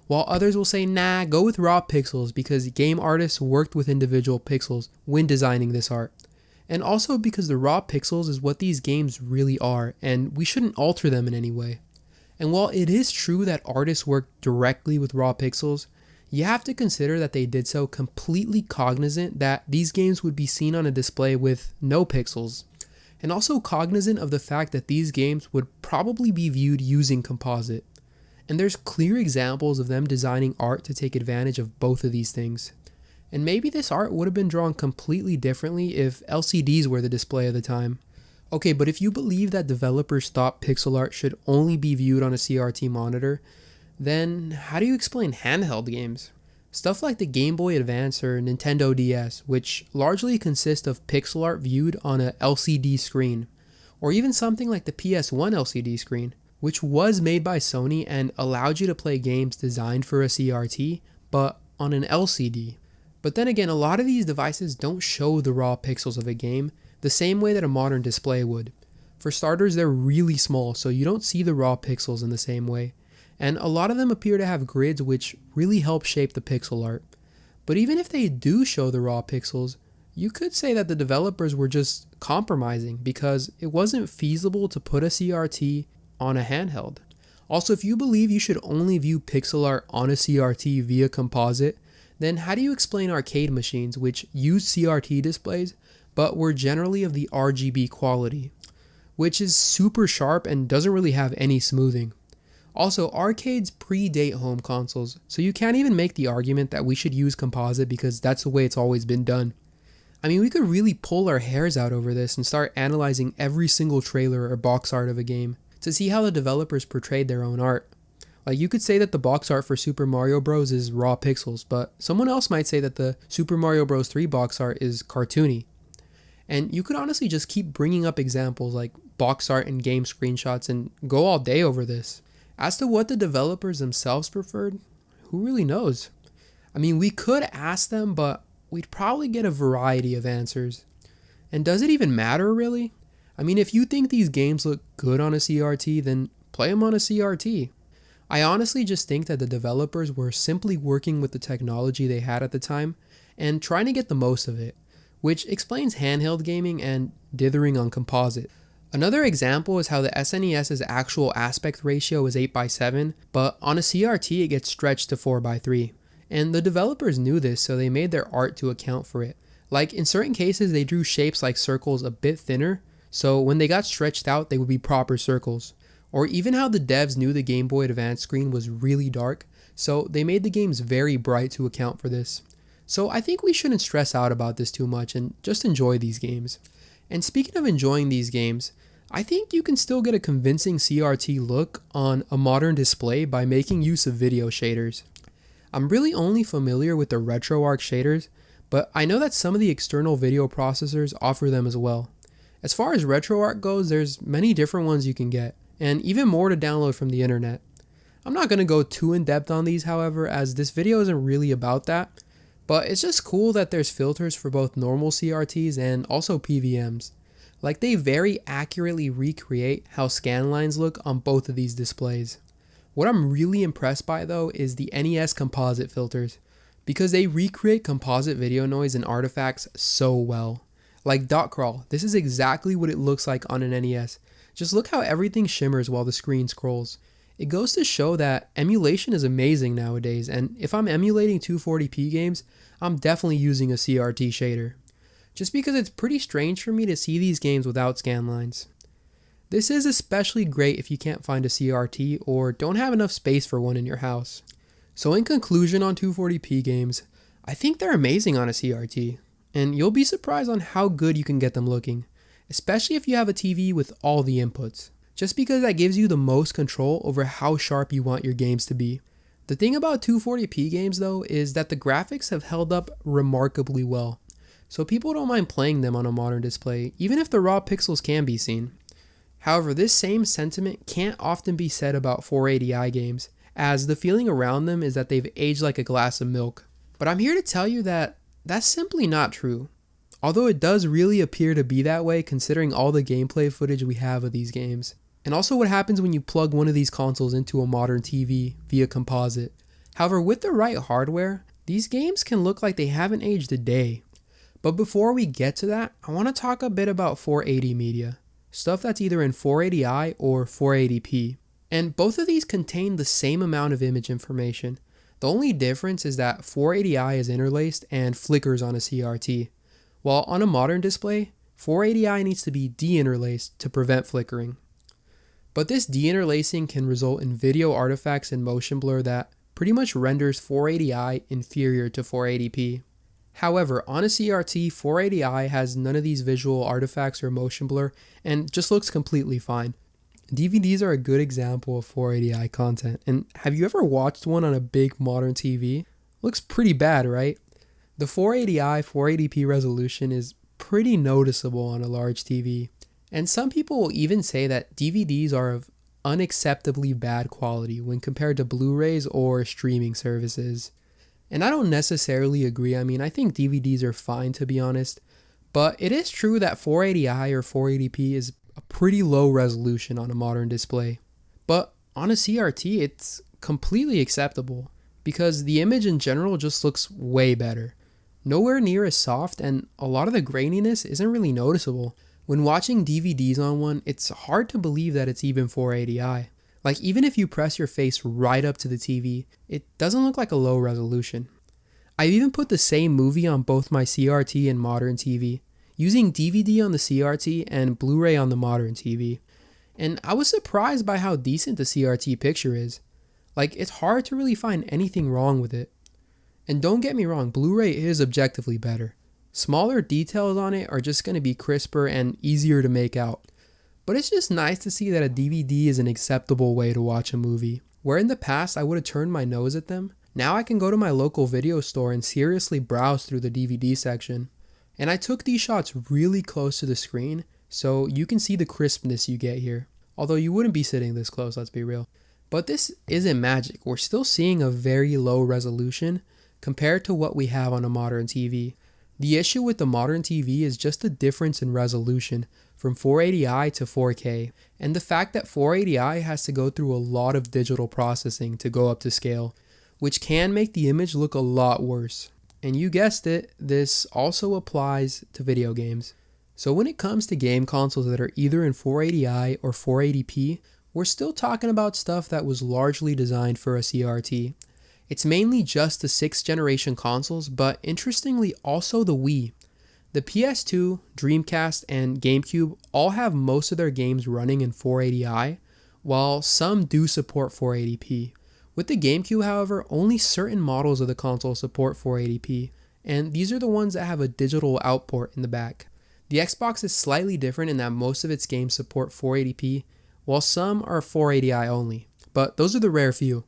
While others will say nah, go with raw pixels because game artists worked with individual pixels when designing this art. And also because the raw pixels is what these games really are, and we shouldn't alter them in any way. And while it is true that artists work directly with raw pixels, you have to consider that they did so completely cognizant that these games would be seen on a display with no pixels, and also cognizant of the fact that these games would probably be viewed using composite. And there's clear examples of them designing art to take advantage of both of these things. And maybe this art would have been drawn completely differently if LCDs were the display of the time. Okay, but if you believe that developers thought pixel art should only be viewed on a CRT monitor, then how do you explain handheld games? Stuff like the Game Boy Advance or Nintendo DS, which largely consist of pixel art viewed on a LCD screen, or even something like the PS1 LCD screen, which was made by Sony and allowed you to play games designed for a CRT, but on an LCD. But then again, a lot of these devices don't show the raw pixels of a game the same way that a modern display would. For starters, they're really small, so you don't see the raw pixels in the same way. And a lot of them appear to have grids which really help shape the pixel art. But even if they do show the raw pixels, you could say that the developers were just compromising because it wasn't feasible to put a CRT on a handheld. Also, if you believe you should only view pixel art on a CRT via composite, then how do you explain arcade machines which use CRT displays but were generally of the RGB quality, which is super sharp and doesn't really have any smoothing? Also, arcades predate home consoles, so you can't even make the argument that we should use composite because that's the way it's always been done. I mean, we could really pull our hairs out over this and start analyzing every single trailer or box art of a game to see how the developers portrayed their own art. Like, you could say that the box art for Super Mario Bros. Is raw pixels, but someone else might say that the Super Mario Bros. 3 box art is cartoony. And you could honestly just keep bringing up examples like box art and game screenshots and go all day over this. As to what the developers themselves preferred, who really knows? I mean, we could ask them, but we'd probably get a variety of answers. And does it even matter, really? I mean, if you think these games look good on a CRT, then play them on a CRT. I honestly just think that the developers were simply working with the technology they had at the time and trying to get the most of it, which explains handheld gaming and dithering on composite. Another example is how the SNES's actual aspect ratio is 8:7, but on a CRT it gets stretched to 4:3. And the developers knew this, so they made their art to account for it. Like, in certain cases they drew shapes like circles a bit thinner, so when they got stretched out they would be proper circles. Or even how the devs knew the Game Boy Advance screen was really dark, so they made the games very bright to account for this. So I think we shouldn't stress out about this too much and just enjoy these games. And speaking of enjoying these games, I think you can still get a convincing CRT look on a modern display by making use of video shaders. I'm really only familiar with the RetroArch shaders, but I know that some of the external video processors offer them as well. As far as RetroArch goes, there's many different ones you can get, and even more to download from the internet. I'm not going to go too in depth on these, however, as this video isn't really about that, but it's just cool that there's filters for both normal CRTs and also PVMs. Like they very accurately recreate how scanlines look on both of these displays. What I'm really impressed by though is the NES composite filters, because they recreate composite video noise and artifacts so well. Like dot crawl, this is exactly what it looks like on an NES. Just look how everything shimmers while the screen scrolls. It goes to show that emulation is amazing nowadays, and if I'm emulating 240p games, I'm definitely using a CRT shader. Just because it's pretty strange for me to see these games without scanlines. This is especially great if you can't find a CRT or don't have enough space for one in your house. So in conclusion on 240p games, I think they're amazing on a CRT, and you'll be surprised on how good you can get them looking, especially if you have a TV with all the inputs, just because that gives you the most control over how sharp you want your games to be. The thing about 240p games though is that the graphics have held up remarkably well, so people don't mind playing them on a modern display, even if the raw pixels can be seen. However, this same sentiment can't often be said about 480i games, as the feeling around them is that they've aged like a glass of milk. But I'm here to tell you that that's simply not true, although it does really appear to be that way considering all the gameplay footage we have of these games, and also what happens when you plug one of these consoles into a modern TV via composite. However, with the right hardware, these games can look like they haven't aged a day. But before we get to that, I want to talk a bit about 480 media, stuff that's either in 480i or 480p. And both of these contain the same amount of image information. The only difference is that 480i is interlaced and flickers on a CRT, while on a modern display, 480i needs to be de-interlaced to prevent flickering. But this de-interlacing can result in video artifacts and motion blur that pretty much renders 480i inferior to 480p. However, on a CRT, 480i has none of these visual artifacts or motion blur and just looks completely fine. DVDs are a good example of 480i content, and have you ever watched one on a big modern TV? Looks pretty bad, right? The 480i 480p resolution is pretty noticeable on a large TV, and some people will even say that DVDs are of unacceptably bad quality when compared to Blu-rays or streaming services. And I don't necessarily agree. I mean, I think DVDs are fine to be honest, but it is true that 480i or 480p is a pretty low resolution on a modern display. But on a CRT, it's completely acceptable because the image in general just looks way better. Nowhere near as soft, and a lot of the graininess isn't really noticeable. When watching DVDs on one, it's hard to believe that it's even 480i. Like even if you press your face right up to the TV, it doesn't look like a low resolution. I've even put the same movie on both my CRT and modern TV, using DVD on the CRT and Blu-ray on the modern TV. And I was surprised by how decent the CRT picture is. Like it's hard to really find anything wrong with it. And don't get me wrong, Blu-ray is objectively better. Smaller details on it are just going to be crisper and easier to make out. But it's just nice to see that a DVD is an acceptable way to watch a movie. Where in the past I would have turned my nose at them, now I can go to my local video store and seriously browse through the DVD section. And I took these shots really close to the screen, so you can see the crispness you get here. Although you wouldn't be sitting this close, let's be real. But this isn't magic. We're still seeing a very low resolution compared to what we have on a modern TV. The issue with the modern TV is just the difference in resolution from 480i to 4K, and the fact that 480i has to go through a lot of digital processing to go up to scale, which can make the image look a lot worse. And you guessed it, this also applies to video games. So when it comes to game consoles that are either in 480i or 480p, we're still talking about stuff that was largely designed for a CRT. It's mainly just the 6th generation consoles, but interestingly also the Wii. The PS2, Dreamcast, and GameCube all have most of their games running in 480i, while some do support 480p. With the GameCube, however, only certain models of the console support 480p, and these are the ones that have a digital out port in the back. The Xbox is slightly different in that most of its games support 480p, while some are 480i only, but those are the rare few.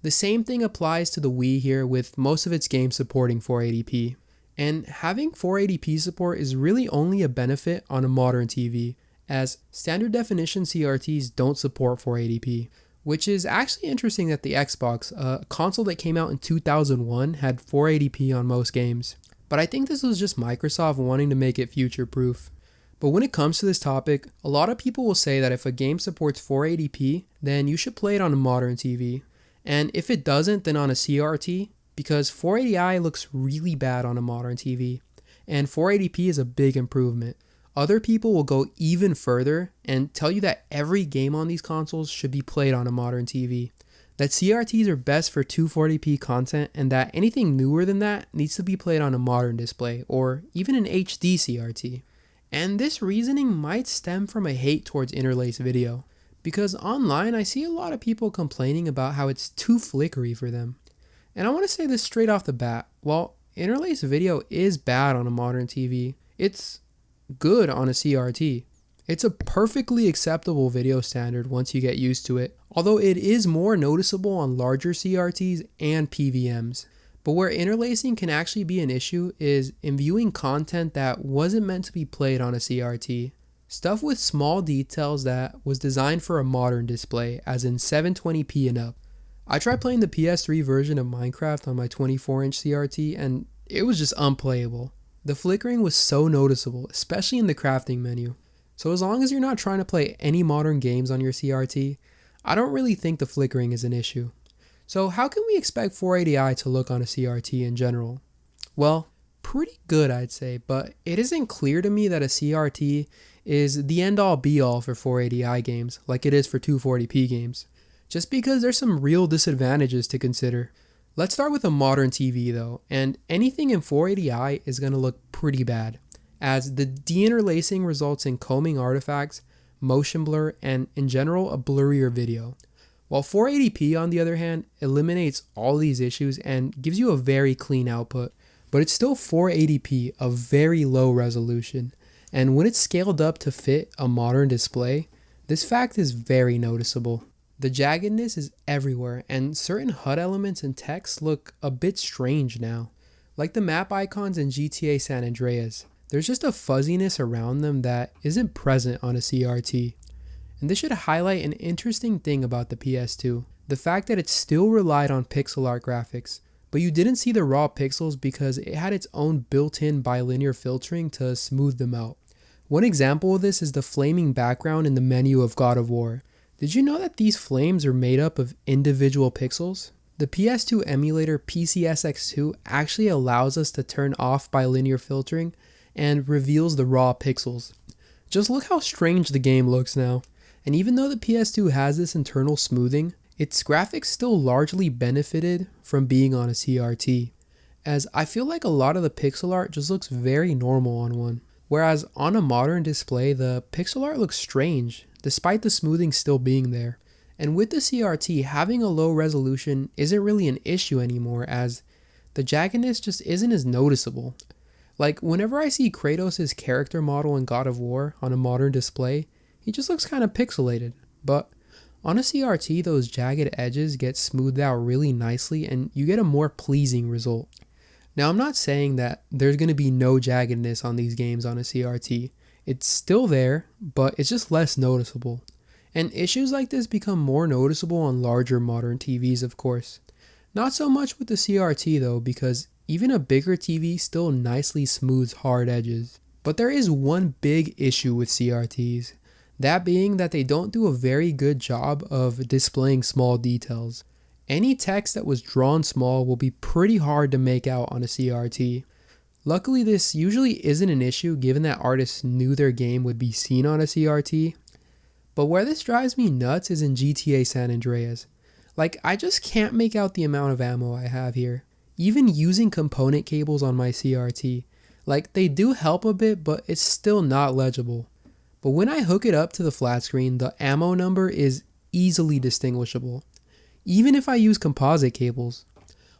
The same thing applies to the Wii here, with most of its games supporting 480p. And having 480p support is really only a benefit on a modern TV, as standard definition CRTs don't support 480p, which is actually interesting that the Xbox, a console that came out in 2001, had 480p on most games. But I think this was just Microsoft wanting to make it future-proof. But when it comes to this topic, a lot of people will say that if a game supports 480p, then you should play it on a modern TV. And if it doesn't, then on a CRT, because 480i looks really bad on a modern TV, and 480p is a big improvement. Other people will go even further and tell you that every game on these consoles should be played on a modern TV, that CRTs are best for 240p content, and that anything newer than that needs to be played on a modern display, or even an HD CRT. And this reasoning might stem from a hate towards interlaced video, because online I see a lot of people complaining about how it's too flickery for them. And I want to say this straight off the bat, while interlaced video is bad on a modern TV, it's good on a CRT. It's a perfectly acceptable video standard once you get used to it, although it is more noticeable on larger CRTs and PVMs. But where interlacing can actually be an issue is in viewing content that wasn't meant to be played on a CRT. Stuff with small details that was designed for a modern display, as in 720p and up. I tried playing the PS3 version of Minecraft on my 24-inch CRT and it was just unplayable. The flickering was so noticeable, especially in the crafting menu. So as long as you're not trying to play any modern games on your CRT, I don't really think the flickering is an issue. So how can we expect 480i to look on a CRT in general? Well, pretty good I'd say, but it isn't clear to me that a CRT is the end-all be-all for 480i games like it is for 240p games, just because there's some real disadvantages to consider. Let's start with a modern TV though, and anything in 480i is going to look pretty bad, as the deinterlacing results in combing artifacts, motion blur, and in general a blurrier video. While 480p on the other hand eliminates all these issues and gives you a very clean output, but it's still 480p of very low resolution, and when it's scaled up to fit a modern display, this fact is very noticeable. The jaggedness is everywhere, and certain HUD elements and text look a bit strange now, like the map icons in GTA San Andreas. There's just a fuzziness around them that isn't present on a CRT. And this should highlight an interesting thing about the PS2, the fact that it still relied on pixel art graphics, but you didn't see the raw pixels because it had its own built-in bilinear filtering to smooth them out. One example of this is the flaming background in the menu of God of War. Did you know that these flames are made up of individual pixels? The PS2 emulator PCSX2 actually allows us to turn off bilinear filtering and reveals the raw pixels. Just look how strange the game looks now. And even though the PS2 has this internal smoothing, its graphics still largely benefited from being on a CRT, as I feel like a lot of the pixel art just looks very normal on one. Whereas on a modern display, the pixel art looks strange, despite the smoothing still being there. And with the CRT, having a low resolution isn't really an issue anymore, as the jaggedness just isn't as noticeable. Like whenever I see Kratos' character model in God of War on a modern display, he just looks kind of pixelated. But on a CRT, those jagged edges get smoothed out really nicely and you get a more pleasing result. Now I'm not saying that there's going to be no jaggedness on these games on a CRT. It's still there, but it's just less noticeable. And issues like this become more noticeable on larger modern TVs, of course. Not so much with the CRT though, because even a bigger TV still nicely smooths hard edges. But there is one big issue with CRTs, that being that they don't do a very good job of displaying small details. Any text that was drawn small will be pretty hard to make out on a CRT. Luckily, this usually isn't an issue given that artists knew their game would be seen on a CRT. But where this drives me nuts is in GTA San Andreas. Like, I just can't make out the amount of ammo I have here. Even using component cables on my CRT. Like, they do help a bit, but it's still not legible. But when I hook it up to the flat screen, the ammo number is easily distinguishable, even if I use composite cables.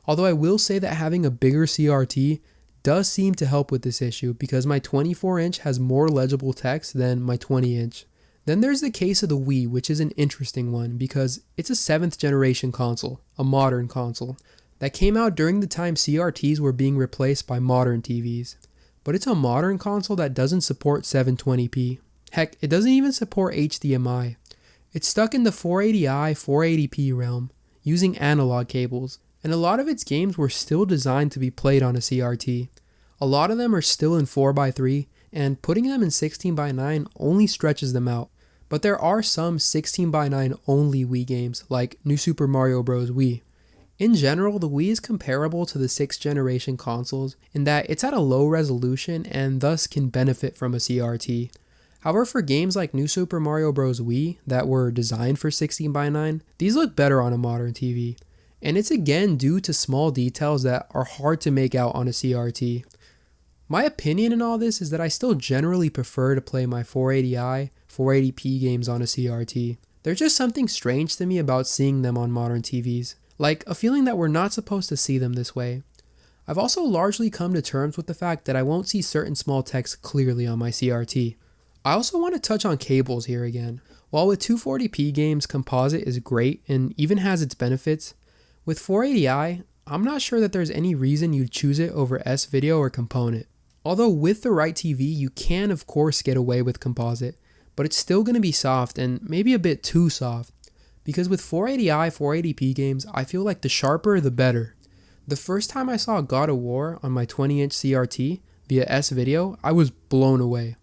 Although I will say that having a bigger CRT does seem to help with this issue, because my 24-inch has more legible text than my 20-inch. Then there's the case of the Wii, which is an interesting one because it's a 7th generation console, a modern console, that came out during the time CRTs were being replaced by modern TVs. But it's a modern console that doesn't support 720p. Heck, it doesn't even support HDMI. It's stuck in the 480i, 480p realm, using analog cables, and a lot of its games were still designed to be played on a CRT. A lot of them are still in 4x3, and putting them in 16:9 only stretches them out. But there are some 16:9 only Wii games, like New Super Mario Bros. Wii. In general, the Wii is comparable to the 6th generation consoles in that it's at a low resolution and thus can benefit from a CRT. However, for games like New Super Mario Bros. Wii that were designed for 16:9, these look better on a modern TV. And it's again due to small details that are hard to make out on a CRT. My opinion in all this is that I still generally prefer to play my 480i, 480p games on a CRT. There's just something strange to me about seeing them on modern TVs, like a feeling that we're not supposed to see them this way. I've also largely come to terms with the fact that I won't see certain small text clearly on my CRT. I also want to touch on cables here again. While with 240p games, composite is great and even has its benefits, with 480i, I'm not sure that there's any reason you'd choose it over S-Video or component. Although with the right TV, you can of course get away with composite, but it's still going to be soft and maybe a bit too soft. Because with 480i, 480p games, I feel like the sharper the better. The first time I saw God of War on my 20-inch CRT via S-Video, I was blown away.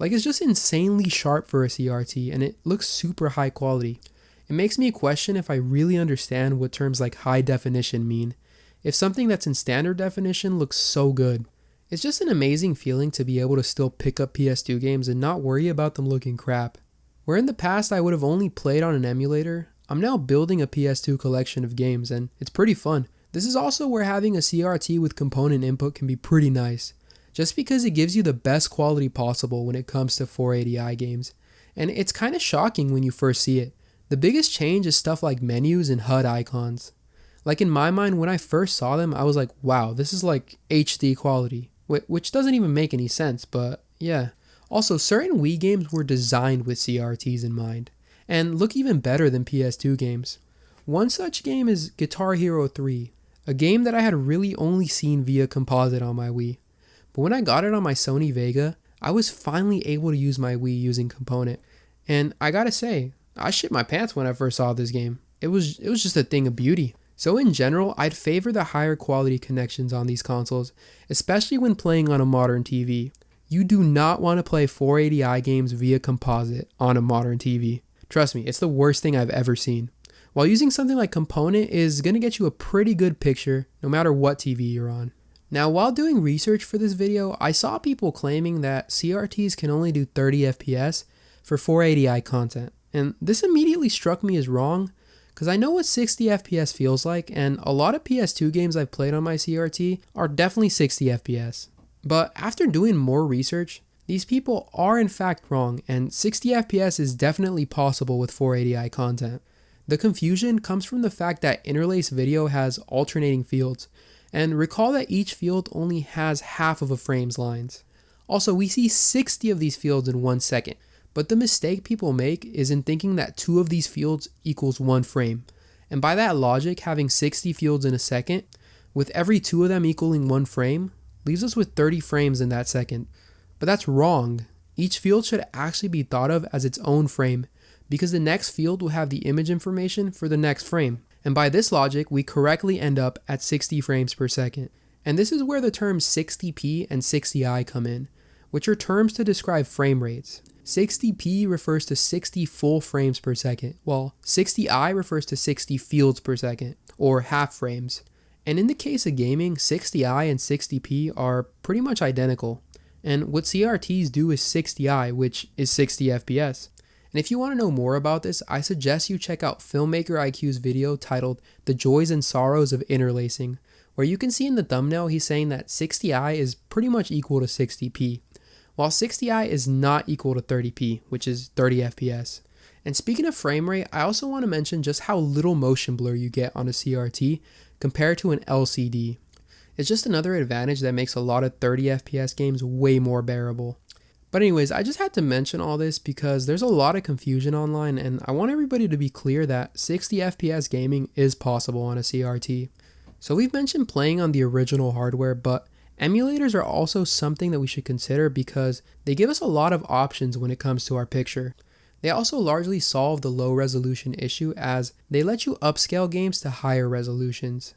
Like, it's just insanely sharp for a CRT and it looks super high quality. It makes me question if I really understand what terms like high definition mean, if something that's in standard definition looks so good. It's just an amazing feeling to be able to still pick up PS2 games and not worry about them looking crap. Where in the past I would have only played on an emulator, I'm now building a PS2 collection of games and it's pretty fun. This is also where having a CRT with component input can be pretty nice, just because it gives you the best quality possible when it comes to 480i games. And it's kind of shocking when you first see it. The biggest change is stuff like menus and HUD icons. Like in my mind, when I first saw them, I was like, wow, this is like HD quality, which doesn't even make any sense, but yeah. Also, certain Wii games were designed with CRTs in mind, and look even better than PS2 games. One such game is Guitar Hero 3, a game that I had really only seen via composite on my Wii. But when I got it on my Sony Vega, I was finally able to use my Wii using component. And I gotta say, I shit my pants when I first saw this game. It was just a thing of beauty. So in general, I'd favor the higher quality connections on these consoles, especially when playing on a modern TV. You do not want to play 480i games via composite on a modern TV. Trust me, it's the worst thing I've ever seen. While using something like component is going to get you a pretty good picture no matter what TV you're on. Now, while doing research for this video, I saw people claiming that CRTs can only do 30 FPS for 480i content. And this immediately struck me as wrong, because I know what 60 FPS feels like, and a lot of PS2 games I've played on my CRT are definitely 60 FPS. But after doing more research, these people are in fact wrong, and 60 FPS is definitely possible with 480i content. The confusion comes from the fact that interlaced video has alternating fields, and recall that each field only has half of a frame's lines. Also, we see 60 of these fields in 1 second, but the mistake people make is in thinking that 2 of these fields equals 1 frame. And by that logic, having 60 fields in a second, with every 2 of them equaling 1 frame, leaves us with 30 frames in that second. But that's wrong. Each field should actually be thought of as its own frame, because the next field will have the image information for the next frame. And by this logic, we correctly end up at 60 frames per second. And this is where the terms 60p and 60i come in, which are terms to describe frame rates. 60p refers to 60 full frames per second, while 60i refers to 60 fields per second, or half frames. And in the case of gaming, 60i and 60p are pretty much identical. And what CRTs do is 60i, which is 60 FPS. And if you want to know more about this, I suggest you check out Filmmaker IQ's video titled The Joys and Sorrows of Interlacing, where you can see in the thumbnail he's saying that 60i is pretty much equal to 60p, while 60i is not equal to 30p, which is 30 FPS. And speaking of frame rate, I also want to mention just how little motion blur you get on a CRT compared to an LCD. It's just another advantage that makes a lot of 30 FPS games way more bearable. But anyways, I just had to mention all this because there's a lot of confusion online, and I want everybody to be clear that 60 FPS gaming is possible on a CRT. So we've mentioned playing on the original hardware, but emulators are also something that we should consider because they give us a lot of options when it comes to our picture. They also largely solve the low resolution issue as they let you upscale games to higher resolutions.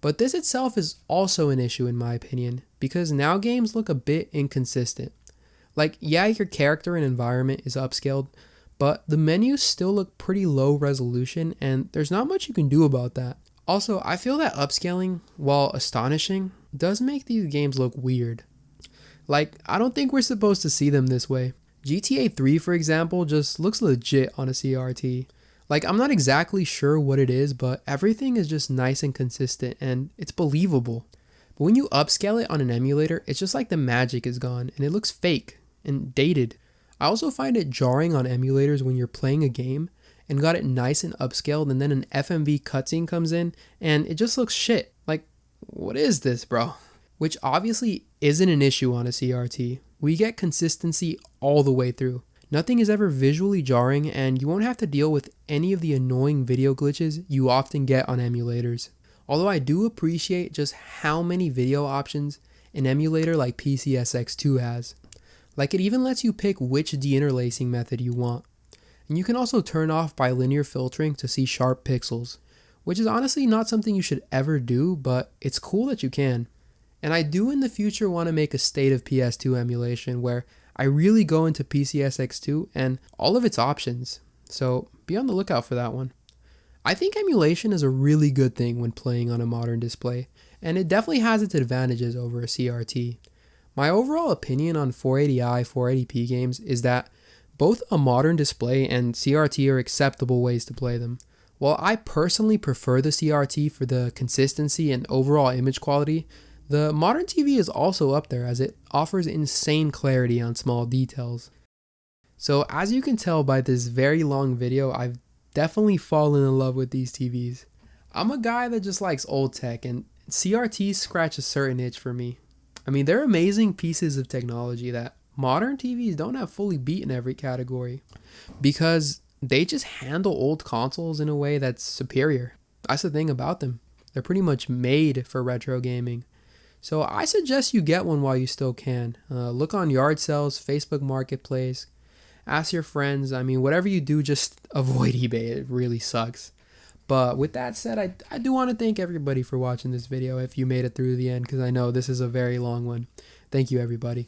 But this itself is also an issue in my opinion, because now games look a bit inconsistent. Like, yeah, your character and environment is upscaled, but the menus still look pretty low resolution and there's not much you can do about that. Also, I feel that upscaling, while astonishing, does make these games look weird. Like, I don't think we're supposed to see them this way. GTA 3, for example, just looks legit on a CRT. Like, I'm not exactly sure what it is, but everything is just nice and consistent and it's believable. But when you upscale it on an emulator, it's just like the magic is gone and it looks fake and dated. I also find it jarring on emulators when you're playing a game and got it nice and upscaled and then an FMV cutscene comes in and it just looks shit. Like, what is this, bro? Which obviously isn't an issue on a CRT. We get consistency all the way through. Nothing is ever visually jarring and you won't have to deal with any of the annoying video glitches you often get on emulators. Although I do appreciate just how many video options an emulator like PCSX2 has. Like, it even lets you pick which deinterlacing method you want. And you can also turn off bilinear filtering to see sharp pixels, which is honestly not something you should ever do, but it's cool that you can. And I do in the future want to make a state of PS2 emulation where I really go into PCSX2 and all of its options, so be on the lookout for that one. I think emulation is a really good thing when playing on a modern display, and it definitely has its advantages over a CRT. My overall opinion on 480i, 480p games is that both a modern display and CRT are acceptable ways to play them. While I personally prefer the CRT for the consistency and overall image quality, the modern TV is also up there as it offers insane clarity on small details. So as you can tell by this very long video, I've definitely fallen in love with these TVs. I'm a guy that just likes old tech and CRTs scratch a certain itch for me. I mean, they're amazing pieces of technology that modern TVs don't have fully beat in every category because they just handle old consoles in a way that's superior. That's the thing about them. They're pretty much made for retro gaming. So I suggest you get one while you still can. Look on yard sales, Facebook Marketplace, ask your friends. I mean, whatever you do, just avoid eBay. It really sucks. But with that said, I do want to thank everybody for watching this video if you made it through the end, because I know this is a very long one. Thank you, everybody.